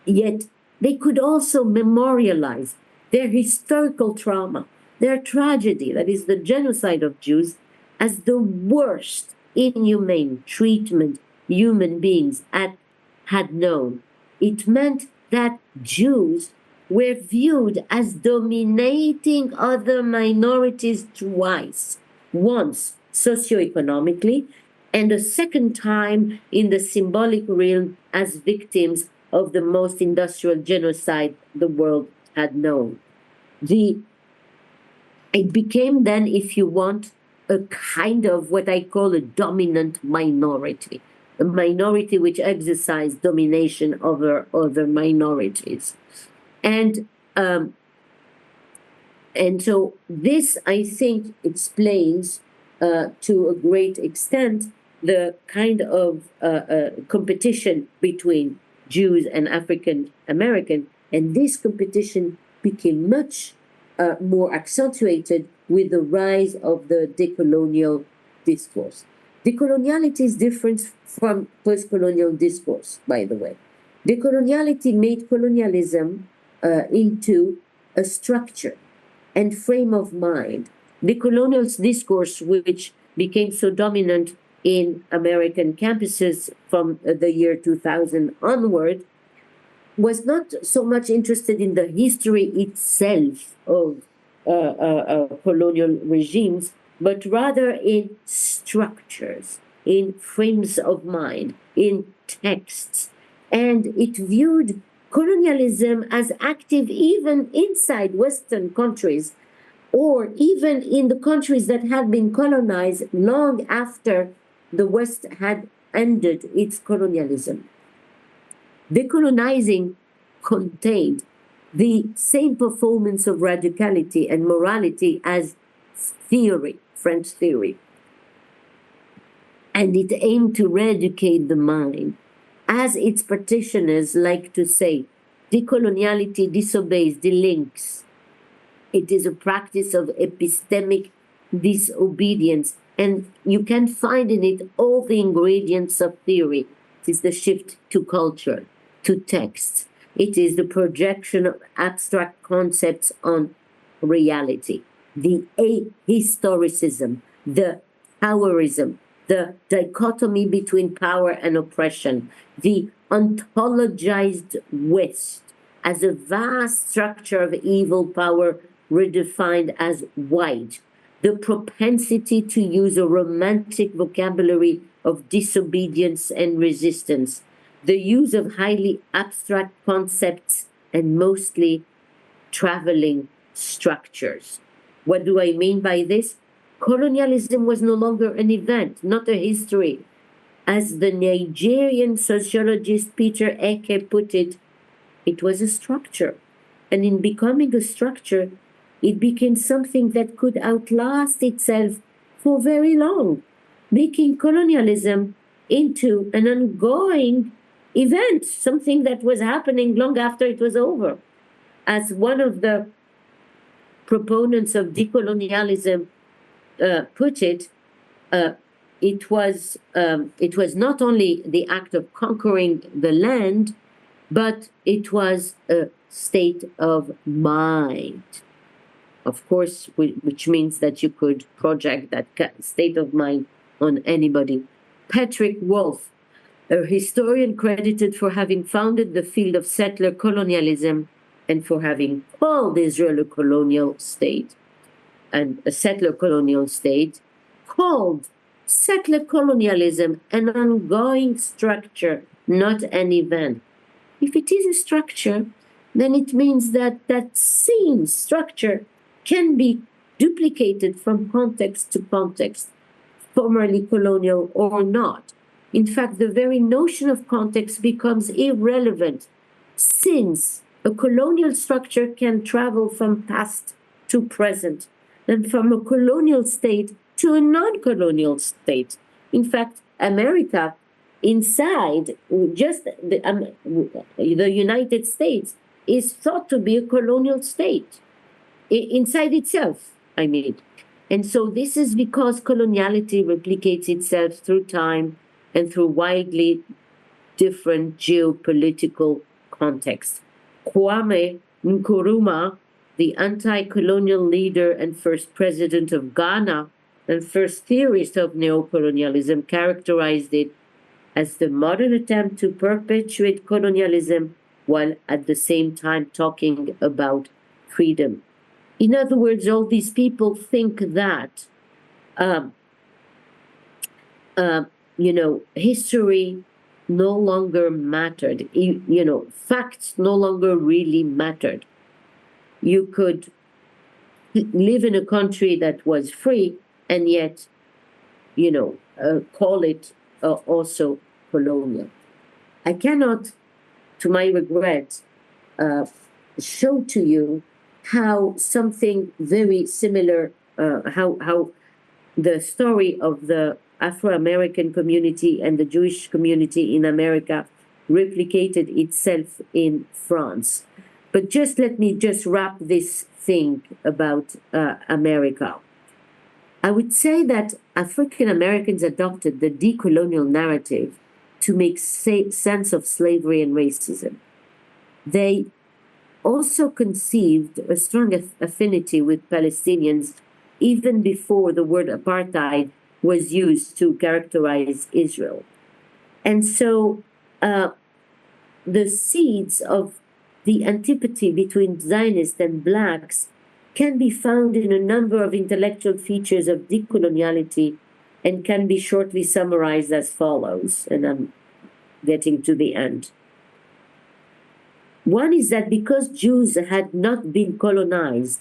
Yet they could also memorialize their historical trauma, their tragedy, that is the genocide of Jews, as the worst inhumane treatment human beings had known. It meant that Jews were viewed as dominating other minorities twice, once socioeconomically, and a second time in the symbolic realm as victims of the most industrial genocide the world had known. It became then, if you want, a kind of what I call a dominant minority, a minority which exercised domination over other minorities. And so this, I think, explains to a great extent the kind of competition between Jews and African American, and this competition became much more accentuated with the rise of the decolonial discourse. Decoloniality is different from post-colonial discourse, by the way. Decoloniality made colonialism into a structure and frame of mind. Decolonial discourse, which became so dominant in American campuses from the year 2000 onward, was not so much interested in the history itself of colonial regimes, but rather in structures, in frames of mind, in texts. And it viewed colonialism as active even inside Western countries, or even in the countries that had been colonized long after the West had ended its colonialism. Decolonizing contained the same performance of radicality and morality as theory, French theory. And it aimed to re-educate the mind. As its practitioners like to say, decoloniality disobeys, delinks. It is a practice of epistemic disobedience, and you can find in it all the ingredients of theory. It is the shift to culture, to text. It is the projection of abstract concepts on reality, the ahistoricism, the powerism, the dichotomy between power and oppression, the ontologized West as a vast structure of evil power redefined as white, the propensity to use a romantic vocabulary of disobedience and resistance, the use of highly abstract concepts and mostly traveling structures. What do I mean by this? Colonialism was no longer an event, not a history. As the Nigerian sociologist Peter Eke put it was a structure. And in becoming a structure, it became something that could outlast itself for very long, making colonialism into an ongoing event, something that was happening long after it was over. As one of the proponents of decolonialism put it, it was not only the act of conquering the land, but it was a state of mind. Of course, which means that you could project that state of mind on anybody. Patrick Wolf, a historian credited for having founded the field of settler colonialism and for having called Israel a colonial state, and a settler colonial state, called settler colonialism an ongoing structure, not an event. If it is a structure, then it means that that same structure can be duplicated from context to context, formerly colonial or not. In fact, the very notion of context becomes irrelevant, since a colonial structure can travel from past to present, and from a colonial state to a non-colonial state. In fact, America, inside just the United States, is thought to be a colonial state, inside itself, I mean. And so this is because coloniality replicates itself through time and through widely different geopolitical contexts. Kwame Nkrumah, the anti-colonial leader and first president of Ghana and first theorist of neocolonialism, characterized it as the modern attempt to perpetuate colonialism while at the same time talking about freedom. In other words, all these people think that, history no longer mattered. Facts no longer really mattered. You could live in a country that was free and yet, call it also colonial. I cannot, to my regret, show to you how something very similar, how the story of the Afro-American community and the Jewish community in America replicated itself in France. But let me wrap this thing about America. I would say that African Americans adopted the decolonial narrative to make sense of slavery and racism. They also conceived a strong affinity with Palestinians even before the word apartheid was used to characterize Israel. And so the seeds of the antipathy between Zionists and Blacks can be found in a number of intellectual features of decoloniality and can be shortly summarized as follows, and I'm getting to the end. One is that because Jews had not been colonized,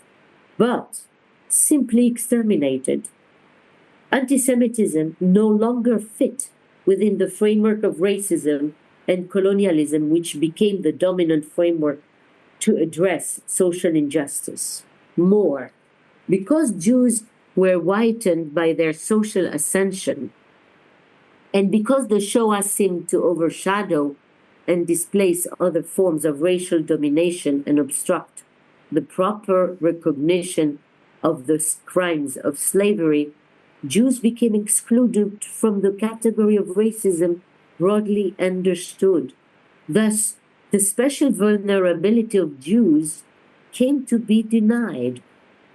but simply exterminated, antisemitism no longer fit within the framework of racism and colonialism, which became the dominant framework to address social injustice. More, because Jews were whitened by their social ascension, and because the Shoah seemed to overshadow and displace other forms of racial domination and obstruct the proper recognition of the crimes of slavery, Jews became excluded from the category of racism broadly understood. Thus, the special vulnerability of Jews came to be denied,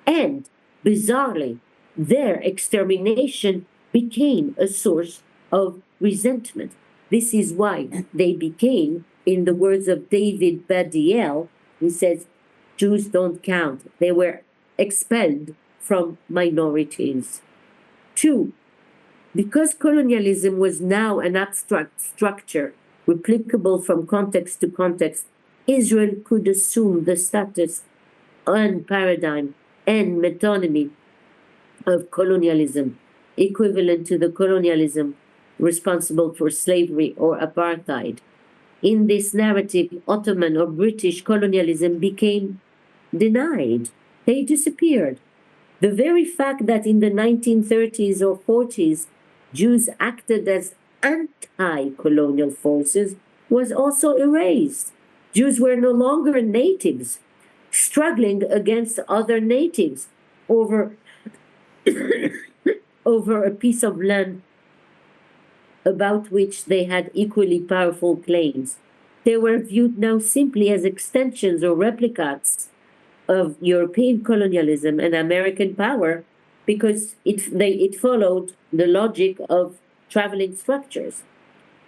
and, bizarrely, their extermination became a source of resentment. This is why they became, in the words of David Badiel, he says, Jews don't count. They were expelled from minorities. 2, because colonialism was now an abstract structure replicable from context to context, Israel could assume the status and paradigm and metonymy of colonialism, equivalent to the colonialism responsible for slavery or apartheid. In this narrative, Ottoman or British colonialism became denied. They disappeared. The very fact that in the 1930s or 40s, Jews acted as anti-colonial forces was also erased. Jews were no longer natives, struggling against other natives over, over a piece of land about which they had equally powerful claims. They were viewed now simply as extensions or replicas of European colonialism and American power because it followed the logic of traveling structures.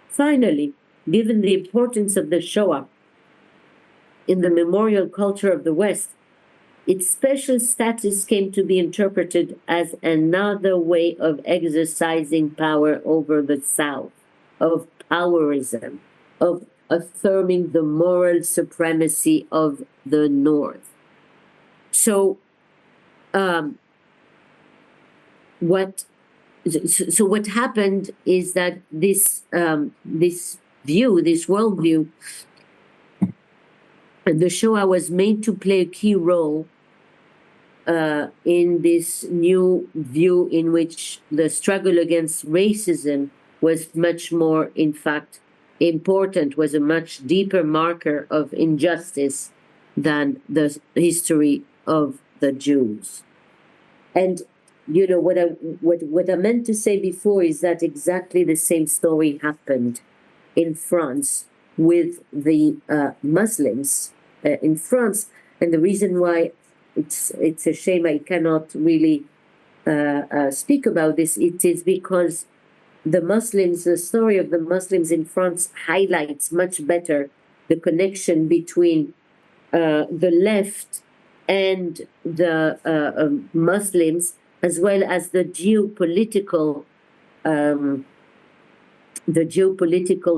Finally, given the importance of the Shoah in the memorial culture of the West, its special status came to be interpreted as another way of exercising power over the South, of powerism, of affirming the moral supremacy of the North. So, what happened is that this worldview, the Shoah was made to play a key role in this new view in which the struggle against racism was much more, in fact, important, was a much deeper marker of injustice than the history of the Jews. And you know what I meant to say before is that exactly the same story happened in France with the Muslims in France, and the reason why it's a shame I cannot really speak about this, it is because the story of the Muslims in France highlights much better the connection between the left and the Muslims, as well as the geopolitical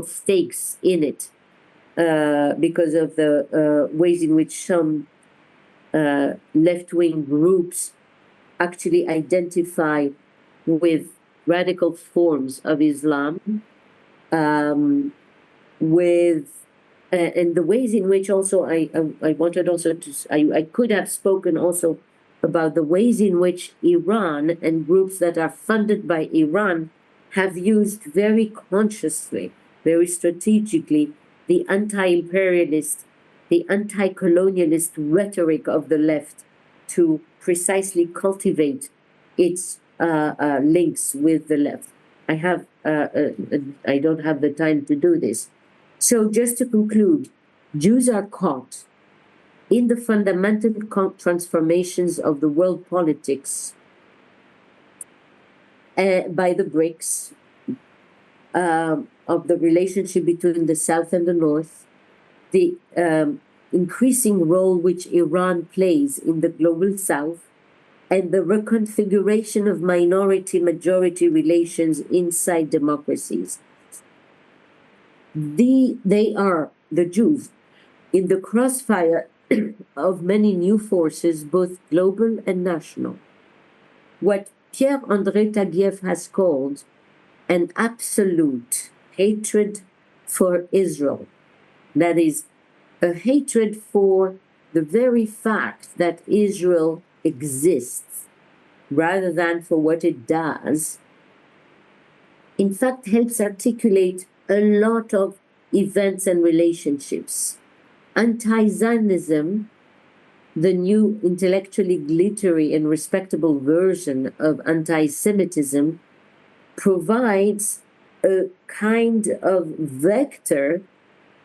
stakes in it, because of the ways in which some left-wing groups actually identify with radical forms of Islam, and the ways in which also I wanted also to, I could have spoken also about the ways in which Iran and groups that are funded by Iran have used very consciously, very strategically, the anti-imperialist, the anti-colonialist rhetoric of the left to precisely cultivate its links with the left. I don't have the time to do this. So just to conclude, Jews are caught in the fundamental transformations of the world politics by the BRICS, of the relationship between the South and the North, the increasing role which Iran plays in the global South, and the reconfiguration of minority-majority relations inside democracies. They are, the Jews, in the crossfire of many new forces, both global and national. What Pierre-André Taguieff has called an absolute hatred for Israel, that is, a hatred for the very fact that Israel exists, rather than for what it does, in fact helps articulate a lot of events and relationships. Anti-Zionism, the new intellectually glittery and respectable version of anti-Semitism, provides a kind of vector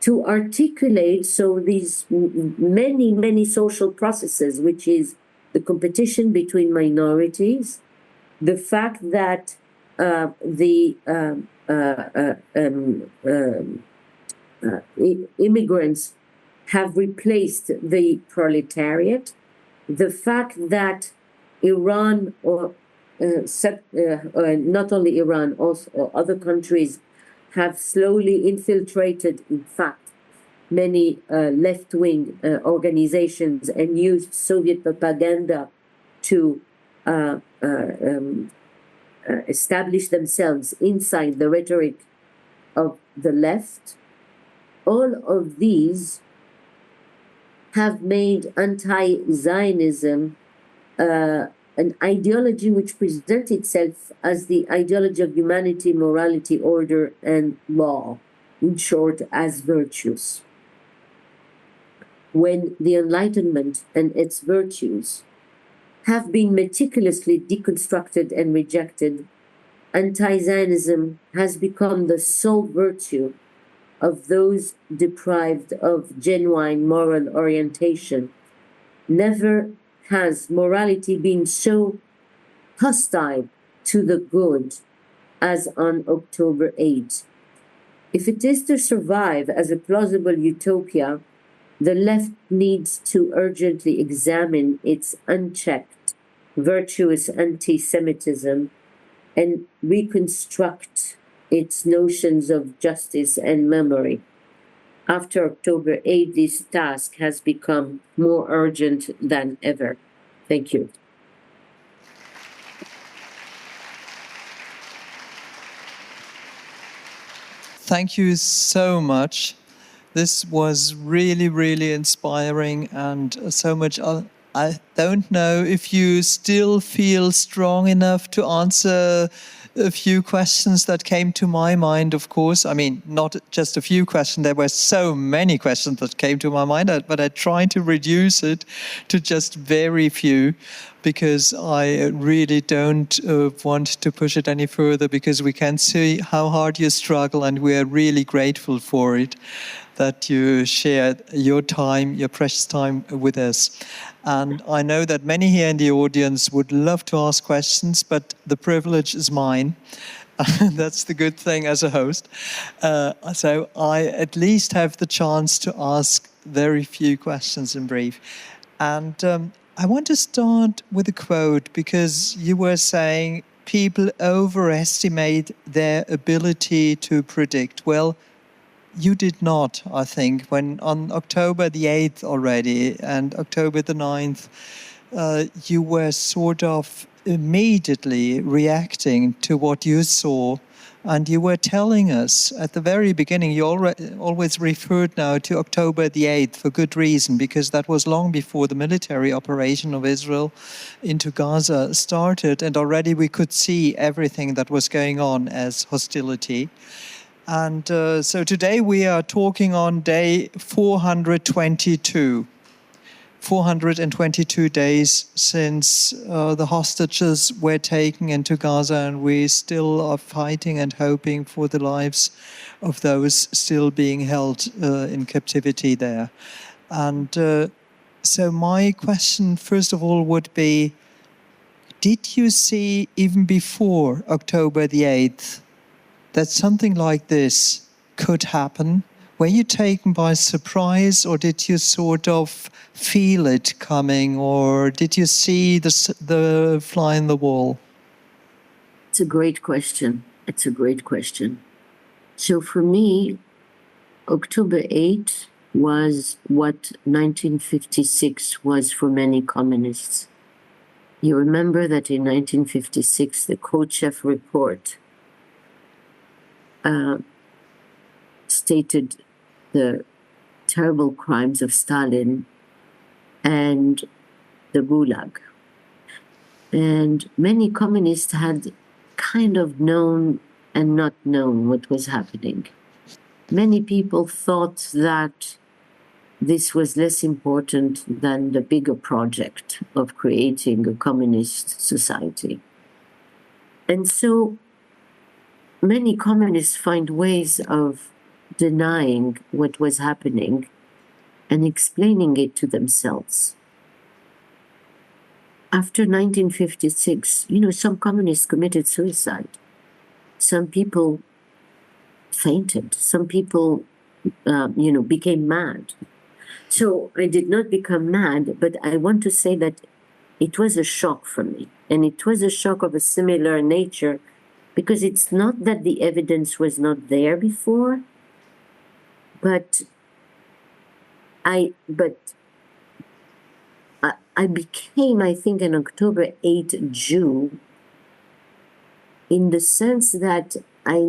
to articulate these many social processes, which is the competition between minorities, the fact that immigrants have replaced the proletariat, the fact that Iran not only Iran, also other countries have slowly infiltrated, in fact, many left-wing organizations and used Soviet propaganda to establish themselves inside the rhetoric of the left, all of these have made anti-Zionism an ideology which presents itself as the ideology of humanity, morality, order, and law, in short, as virtues. When the Enlightenment and its virtues have been meticulously deconstructed and rejected, anti-Zionism has become the sole virtue of those deprived of genuine moral orientation. Never has morality been so hostile to the good as on October 8. If it is to survive as a plausible utopia, the left needs to urgently examine its unchecked, virtuous anti-Semitism and reconstruct its notions of justice and memory. After October 8, this task has become more urgent than ever. Thank you. Thank you so much. This was really, really inspiring, and so much. I don't know if you still feel strong enough to answer a few questions that came to my mind, of course. I mean, not just a few questions. There were so many questions that came to my mind, but I tried to reduce it to just very few, because I really don't want to push it any further, because we can see how hard you struggle, and we are really grateful for it, that you shared your time, your precious time with us. And I know that many here in the audience would love to ask questions, but the privilege is mine. That's the good thing as a host. So I at least have the chance to ask very few questions in brief. And I want to start with a quote, because you were saying people overestimate their ability to predict. Well, you did not, I think, when on October the 8th already and October the 9th, you were sort of immediately reacting to what you saw, and you were telling us at the very beginning, you always referred now to October the 8th for good reason, because that was long before the military operation of Israel into Gaza started, and already we could see everything that was going on as hostility. And so today we are talking on day 422. 422 days since the hostages were taken into Gaza, and we still are fighting and hoping for the lives of those still being held in captivity there. And so my question, first of all, would be, did you see even before October the 8th that something like this could happen? Were you taken by surprise, or did you sort of feel it coming, or did you see the fly in the wall? It's a great question. It's a great question. So for me, October 8 was what 1956 was for many communists. You remember that in 1956, the Khrushchev report stated the terrible crimes of Stalin and the Gulag. And many communists had kind of known and not known what was happening. Many people thought that this was less important than the bigger project of creating a communist society. And so many communists find ways of denying what was happening and explaining it to themselves. After 1956, some communists committed suicide. Some people fainted. Some people, became mad. So I did not become mad, but I want to say that it was a shock for me. And it was a shock of a similar nature, because it's not that the evidence was not there before, but I became, I think, an October 8 Jew in the sense that I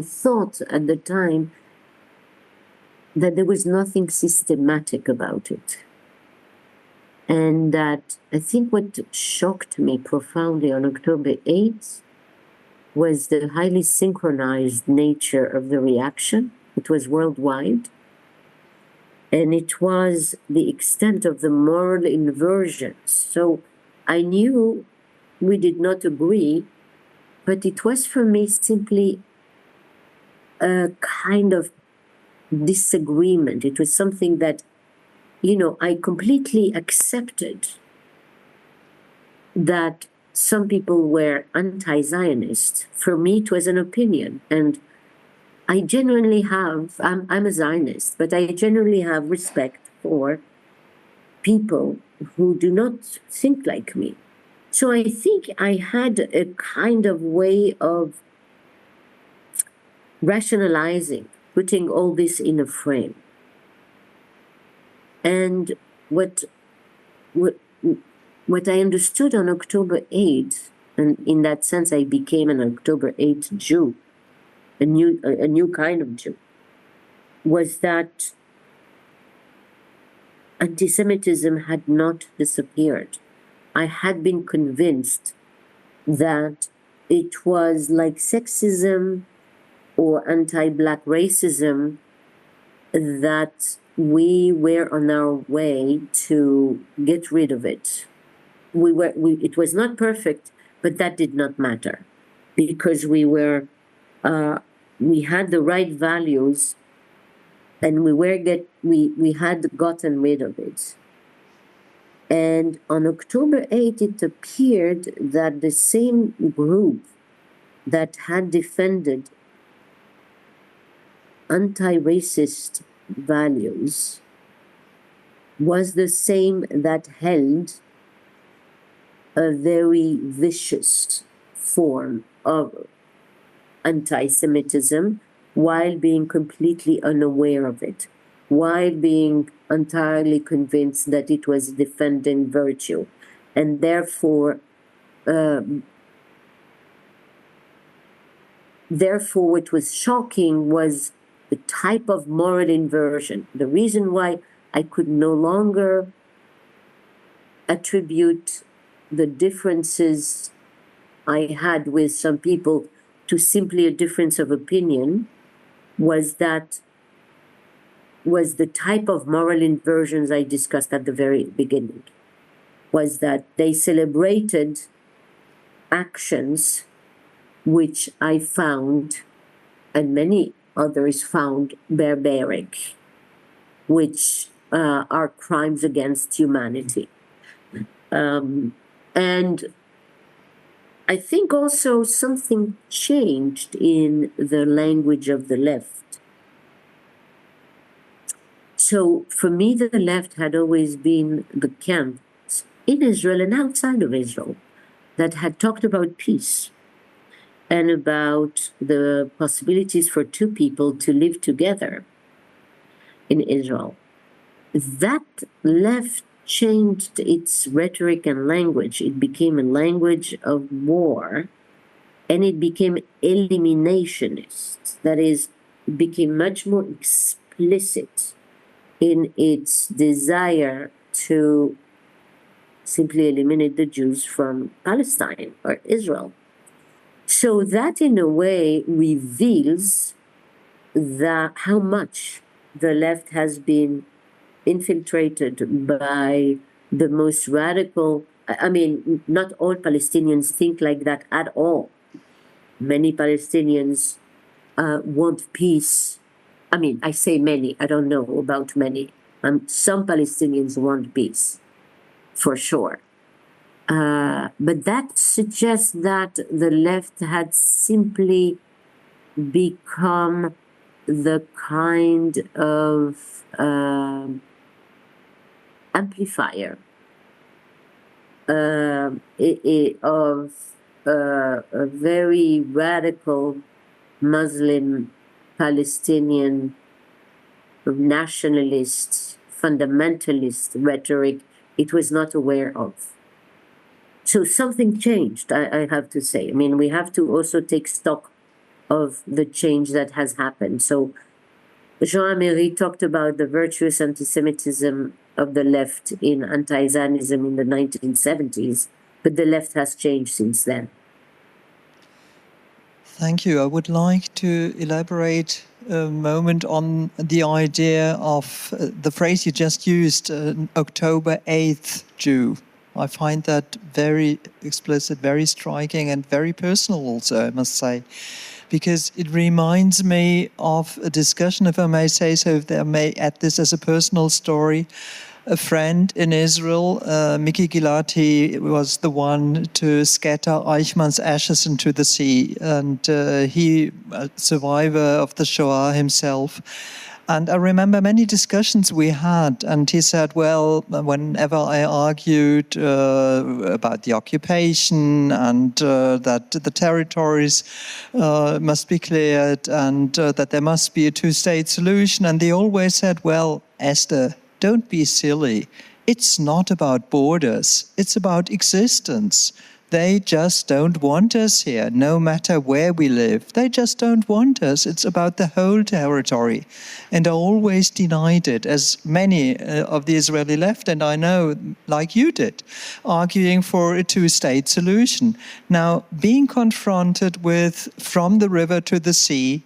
thought at the time that there was nothing systematic about it. And that I think what shocked me profoundly on October 8th was the highly synchronized nature of the reaction. It was worldwide. And it was the extent of the moral inversion. So I knew we did not agree, but it was for me simply a kind of disagreement. It was something that, I completely accepted that some people were anti-Zionist. For me, it was an opinion. And I genuinely have, I'm a Zionist, but I genuinely have respect for people who do not think like me. So I think I had a kind of way of rationalizing, putting all this in a frame. And what I understood on October 8th, and in that sense I became an October 8th Jew, a new kind of Jew, was that anti-Semitism had not disappeared. I had been convinced that it was like sexism or anti-Black racism, that we were on our way to get rid of it. It was not perfect, but that did not matter, because we had the right values, and we had gotten rid of it. And on October 8th, it appeared that the same group that had defended anti-racist values was the same that held a very vicious form of anti-Semitism while being completely unaware of it, while being entirely convinced that it was defending virtue. And therefore, what was shocking was the type of moral inversion. The reason why I could no longer attribute the differences I had with some people to simply a difference of opinion was the type of moral inversions I discussed at the very beginning. Was that they celebrated actions which I found, and many others found, barbaric, which are crimes against humanity. And I think also something changed in the language of the left. So for me, the left had always been the camps in Israel and outside of Israel that had talked about peace and about the possibilities for two people to live together in Israel. That left changed its rhetoric and language. It became a language of war, and it became eliminationist. That is, it became much more explicit in its desire to simply eliminate the Jews from Palestine or Israel. So that, in a way, reveals how much the left has been infiltrated by the most radical. I mean, not all Palestinians think like that at all. Many Palestinians want peace. I mean, I say many, I don't know about many. Some Palestinians want peace, for sure. But that suggests that the left had simply become the kind of amplifier of a very radical Muslim Palestinian nationalist fundamentalist rhetoric it was not aware of. So something changed, I have to say. I mean, we have to also take stock of the change that has happened. So Jean-Améry talked about the virtuous anti-Semitism of the left in anti-Zionism in the 1970s, but the left has changed since then. Thank you. I would like to elaborate a moment on the idea of the phrase you just used, October 8th Jew. I find that very explicit, very striking, and very personal also, I must say, because it reminds me of a discussion, if I may say so, if I may add this as a personal story. A friend in Israel, Miki Gilati, was the one to scatter Eichmann's ashes into the sea, and he, a survivor of the Shoah himself. And I remember many discussions we had, and he said, well, whenever I argued about the occupation and that the territories must be cleared and that there must be a two-state solution, and they always said, well, Esther, don't be silly. It's not about borders. It's about existence. They just don't want us here, no matter where we live. They just don't want us. It's about the whole territory. And I always denied it, as many of the Israeli left, and I know, like you did, arguing for a two-state solution. Now, being confronted with from the river to the sea,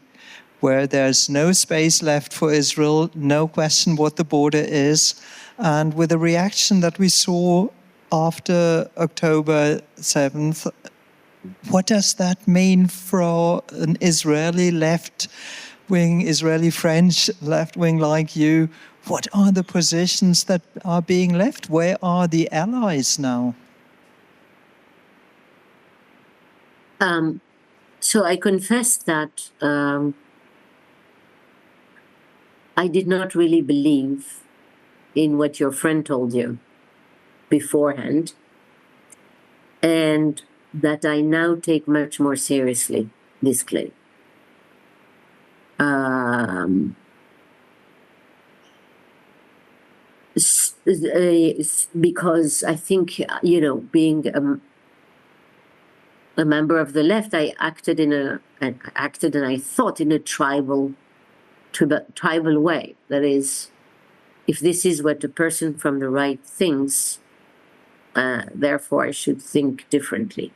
where there's no space left for Israel, no question what the border is, and with the reaction that we saw after October 7th, what does that mean for an Israeli left-wing, Israeli French left-wing like you? What are the positions that are being left? Where are the allies now? So I confess that I did not really believe in what your friend told you beforehand, and that I now take much more seriously this claim. Because I think, you know, being a member of the left, I acted and I thought in a tribal way. That is, if this is what a person from the right thinks, therefore I should think differently.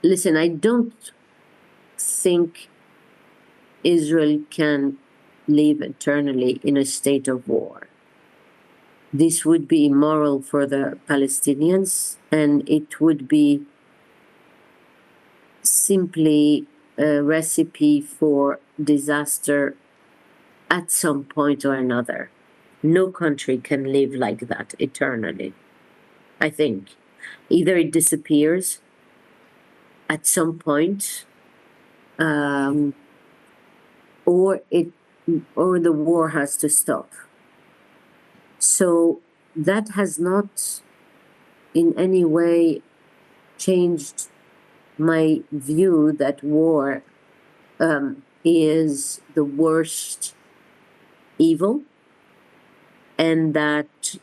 Listen, I don't think Israel can live eternally in a state of war. This would be immoral for the Palestinians, and it would be simply a recipe for disaster at some point or another. No country can live like that eternally, I think. Either it disappears at some point, or the war has to stop. So that has not in any way changed my view that war is the worst evil, and that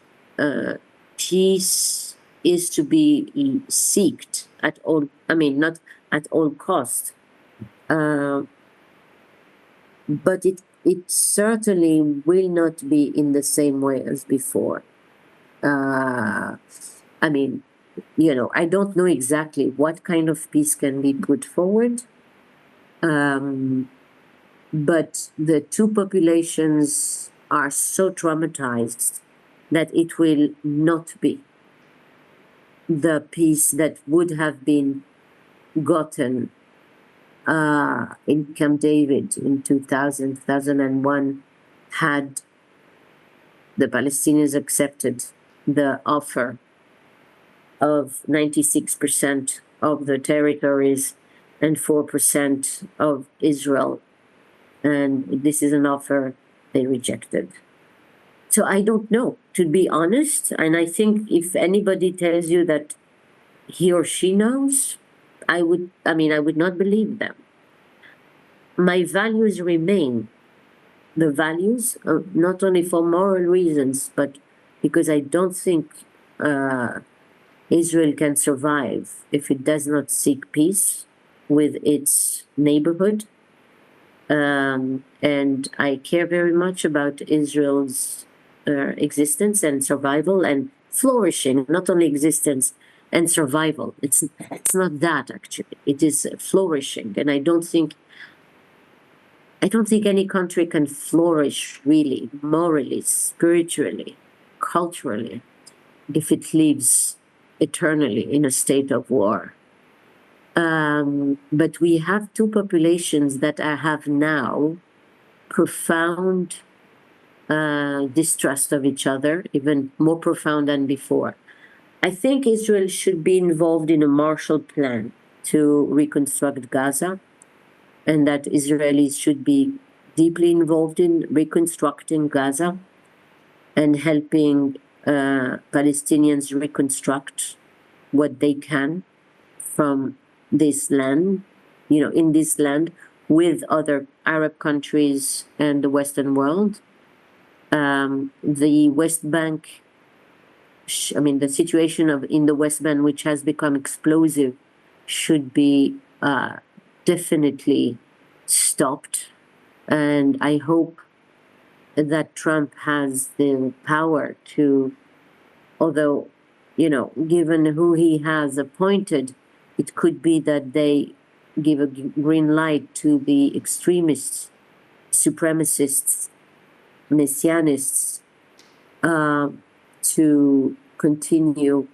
peace is to be sought at all, not at all cost. But it certainly will not be in the same way as before. I don't know exactly what kind of peace can be put forward, but the two populations are so traumatized that it will not be the peace that would have been gotten in Camp David in 2001 had the Palestinians accepted the offer of 96% of the territories and 4% of Israel. And this is an offer they rejected. So I don't know, to be honest. And I think if anybody tells you that he or she knows, I would not believe them. My values remain. the values, not only for moral reasons, but because I don't think Israel can survive if it does not seek peace with its neighborhood. And I care very much about Israel's existence and survival and flourishing, not only existence and survival. It's not that, actually. It is flourishing. And I don't think any country can flourish really, morally, spiritually, culturally, if it lives eternally in a state of war. But we have two populations that have now profound distrust of each other, even more profound than before. I think Israel should be involved in a Marshall Plan to reconstruct Gaza, and that Israelis should be deeply involved in reconstructing Gaza and helping Palestinians reconstruct what they can from this land, in this land, with other Arab countries and the Western world. The West Bank, the situation in the West Bank, which has become explosive, should be definitely stopped. And I hope that Trump has the power to, although, given who he has appointed, it could be that they give a green light to the extremists, supremacists, messianists, to continue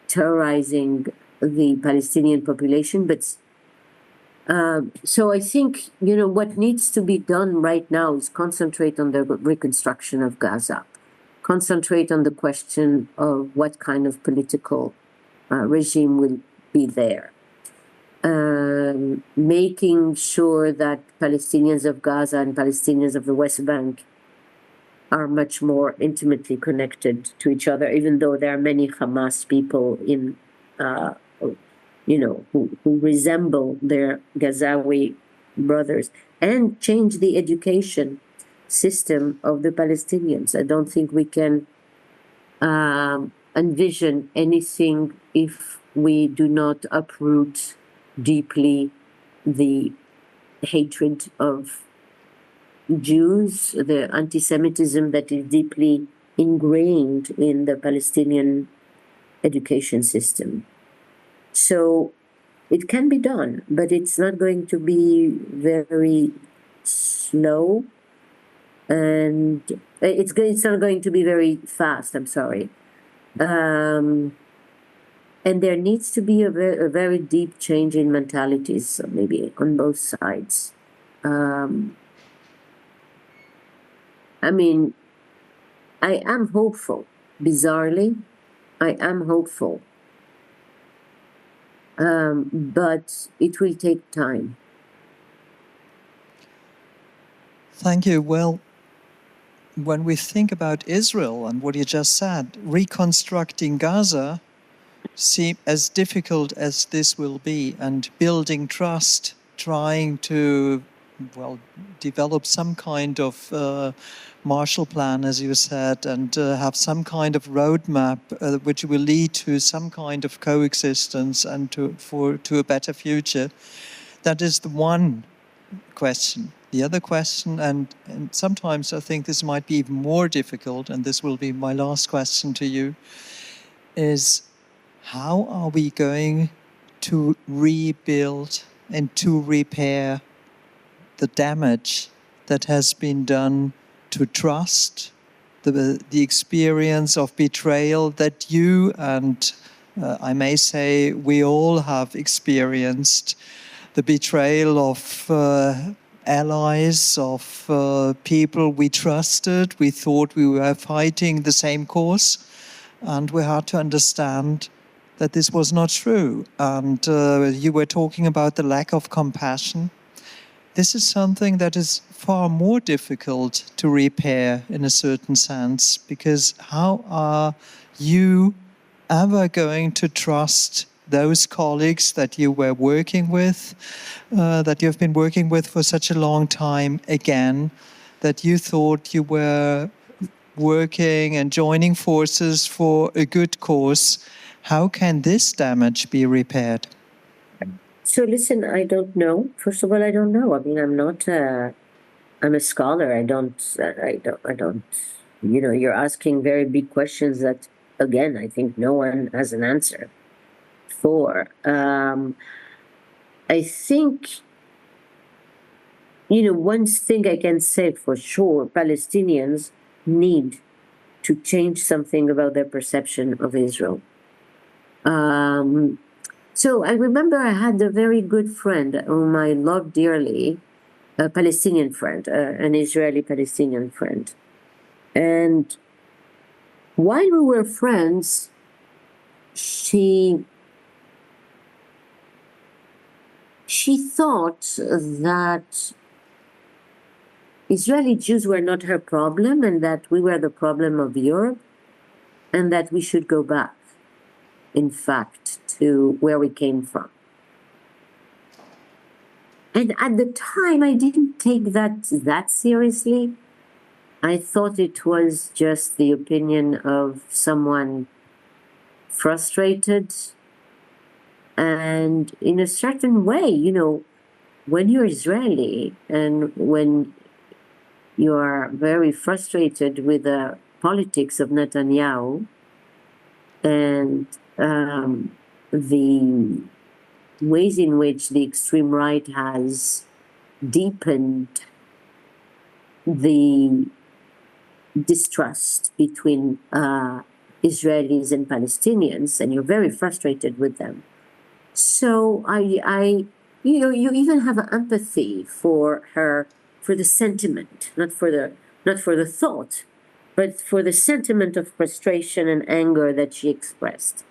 terrorizing the Palestinian population. But so I think, what needs to be done right now is concentrate on the reconstruction of Gaza, concentrate on the question of what kind of political regime will be there, making sure that Palestinians of Gaza and Palestinians of the West Bank are much more intimately connected to each other, even though there are many Hamas people who resemble their Gazawi brothers, and change the education system of the Palestinians. I don't think we can envision anything if we do not uproot deeply the hatred of Jews, the anti-Semitism that is deeply ingrained in the Palestinian education system. So it can be done, but it's not going to be very slow, and it's not going to be very fast, I'm sorry. And there needs to be a very deep change in mentalities, maybe on both sides. I am hopeful, bizarrely, I am hopeful. But it will take time. Thank you. Well, when we think about Israel and what you just said, reconstructing Gaza seems as difficult as this will be, and building trust, trying to, develop some kind of Marshall Plan, as you said, and have some kind of roadmap which will lead to some kind of coexistence and to a better future. That is the one question. The other question, and sometimes I think this might be even more difficult, and this will be my last question to you, is how are we going to rebuild and to repair the damage that has been done to trust, the experience of betrayal that you and I may say we all have experienced, the betrayal of allies, of people we trusted, we thought we were fighting the same cause, and we had to understand that this was not true. And you were talking about the lack of compassion. This is something that is far more difficult to repair in a certain sense, because how are you ever going to trust those colleagues that you were working with, that you've been working with for such a long time again, that you thought you were working and joining forces for a good cause. How can this damage be repaired? So listen, I don't know. First of all, I don't know. I mean, I'm a scholar. I don't, you're asking very big questions that, again, I think no one has an answer for. I think, one thing I can say for sure, Palestinians need to change something about their perception of Israel. So I remember I had a very good friend whom I loved dearly, a Palestinian friend, an Israeli-Palestinian friend. And while we were friends, she thought that Israeli Jews were not her problem and that we were the problem of Europe and that we should go back, in fact, to where we came from. And at the time, I didn't take that seriously. I thought it was just the opinion of someone frustrated. And in a certain way, when you're Israeli and when you are very frustrated with the politics of Netanyahu and the ways in which the extreme right has deepened the distrust between Israelis and Palestinians, and you're very frustrated with them. So you even have empathy for her, for the sentiment, not for the thought, but for the sentiment of frustration and anger that she expressed.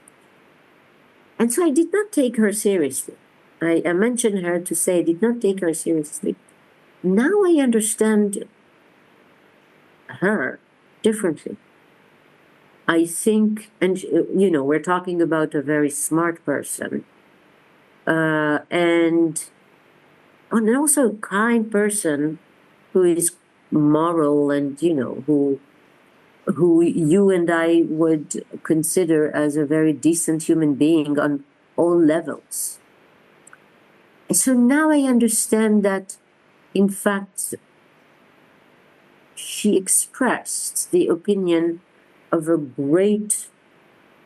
And so I did not take her seriously. I mentioned her to say I did not take her seriously. Now I understand her differently. I think, and we're talking about a very smart person, and also a kind person who is moral and who you and I would consider as a very decent human being on all levels. So now I understand that, in fact, she expressed the opinion of a great,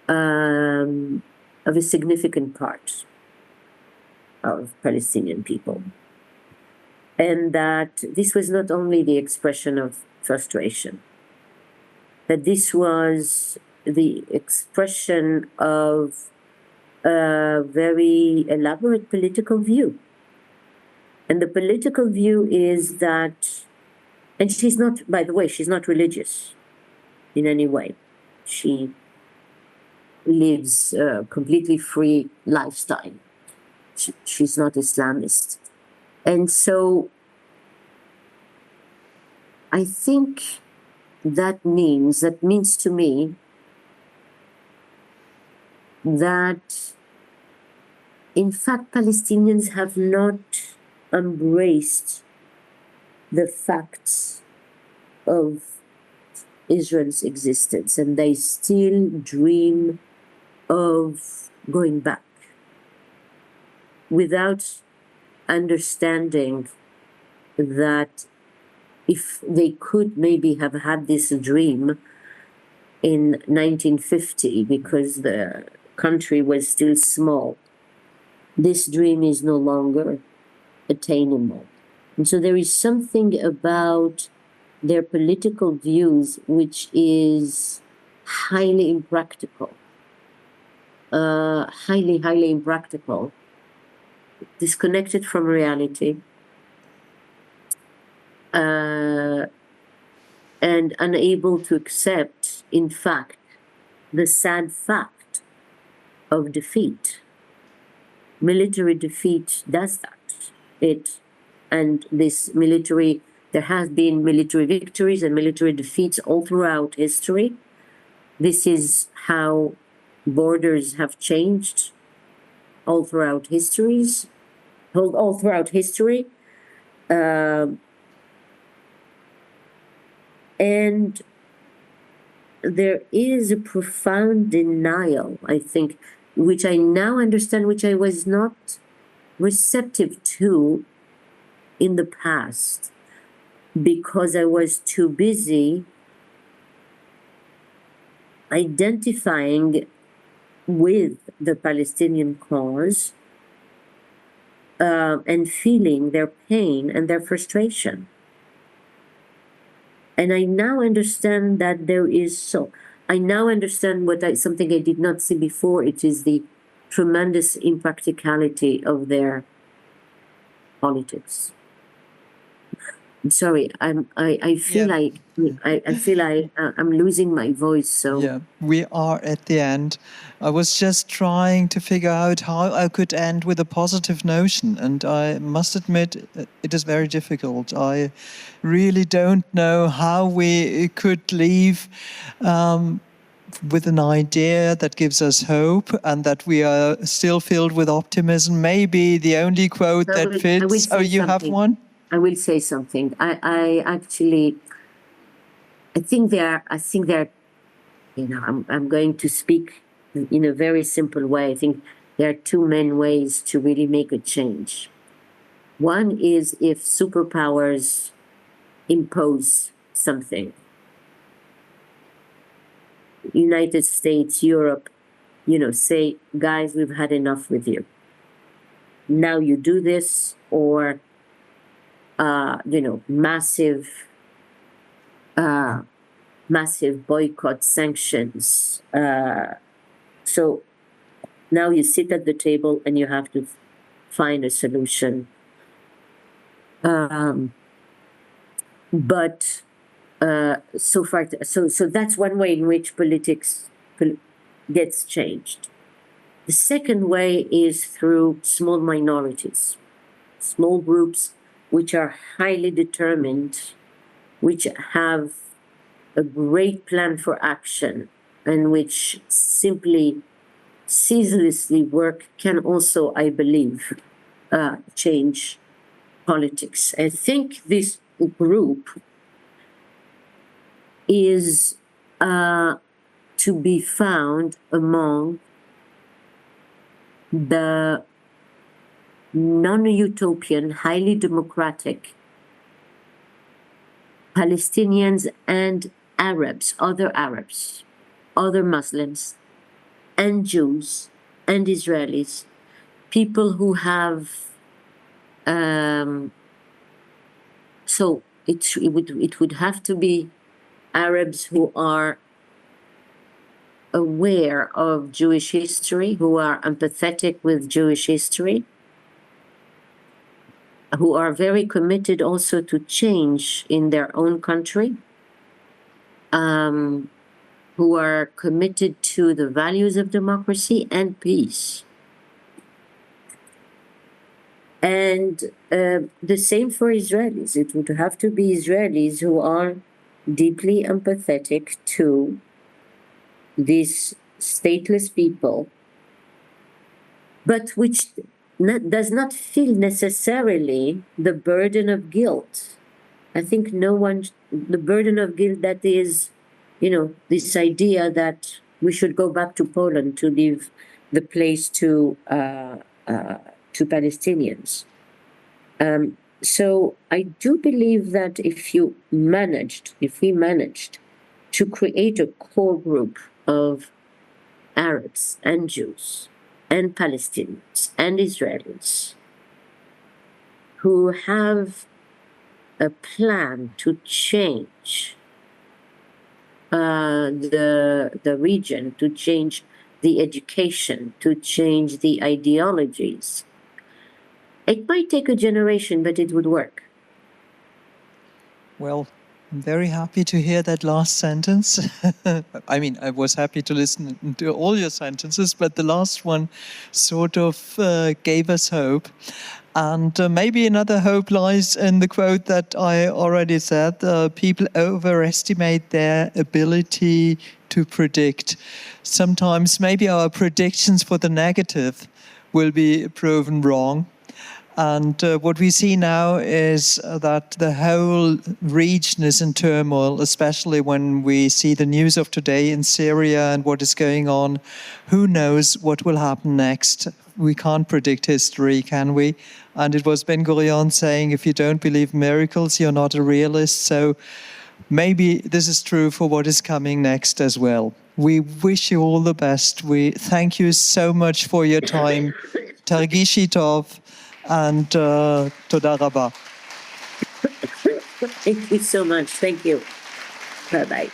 of a significant part of Palestinian people. And that this was not only the expression of frustration, that this was the expression of a very elaborate political view. And the political view is that, and she's not, by the way, she's not religious in any way. She lives a completely free lifestyle. She's not Islamist. And so I think that means to me that, in fact, Palestinians have not embraced the facts of Israel's existence, and they still dream of going back without understanding that if they could maybe have had this dream in 1950, because the country was still small, this dream is no longer attainable. And so there is something about their political views which is highly impractical, highly impractical, disconnected from reality, and unable to accept, in fact, the sad fact of defeat. Military defeat does that. And this military, there has been military victories and military defeats all throughout history. This is how borders have changed all throughout histories, all throughout history. And there is a profound denial, I think, which I now understand, which I was not receptive to in the past, because I was too busy identifying with the Palestinian cause and feeling their pain and their frustration. And I now understand that there is I now understand something I did not see before. It is the tremendous impracticality of their politics. I'm sorry. I feel like I'm losing my voice. So yeah, we are at the end. I was just trying to figure out how I could end with a positive notion, and I must admit it is very difficult. I really don't know how we could leave with an idea that gives us hope and that we are still filled with optimism. Maybe the only quote that fits. Oh, you have one? I will say something. I actually, I think they're, you know, I'm going to speak in a very simple way. I think there are two main ways to really make a change. One is if superpowers impose something. United States, Europe, you know, say, guys, we've had enough with you. Now you do this, or you know, massive boycott, sanctions. So now you sit at the table and you have to find a solution. But so that's one way in which politics gets changed. The second way is through small minorities, small groups which are highly determined, which have a great plan for action, and which simply ceaselessly work, can also, I believe, change politics. I think this group is to be found among the non-utopian, highly democratic Palestinians and Arabs, other Muslims, and Jews, and Israelis, people who have, so it would have to be Arabs who are aware of Jewish history, who are empathetic with Jewish history, who are very committed also to change in their own country, who are committed to the values of democracy and peace. And the same for Israelis. It would have to be Israelis who are deeply empathetic to these stateless people, but which does not feel necessarily the burden of guilt. I think the burden of guilt that is, you know, this idea that we should go back to Poland to leave the place to Palestinians. So I do believe that if we managed to create a core group of Arabs and Jews and Palestinians and Israelis who have a plan to change the region, to change the education, to change the ideologies, it might take a generation, but it would work. Well, I'm very happy to hear that last sentence. I mean, I was happy to listen to all your sentences, but the last one sort of gave us hope. And maybe another hope lies in the quote that I already said, people overestimate their ability to predict. Sometimes maybe our predictions for the negative will be proven wrong. And what we see now is that the whole region is in turmoil, especially when we see the news of today in Syria and what is going on. Who knows what will happen next? We can't predict history, can we? And it was Ben Gurion saying, if you don't believe miracles, you're not a realist. So maybe this is true for what is coming next as well. We wish you all the best. We thank you so much for your time. Targishi Tov. And toda rabba. Thank you so much. Thank you. Bye-bye.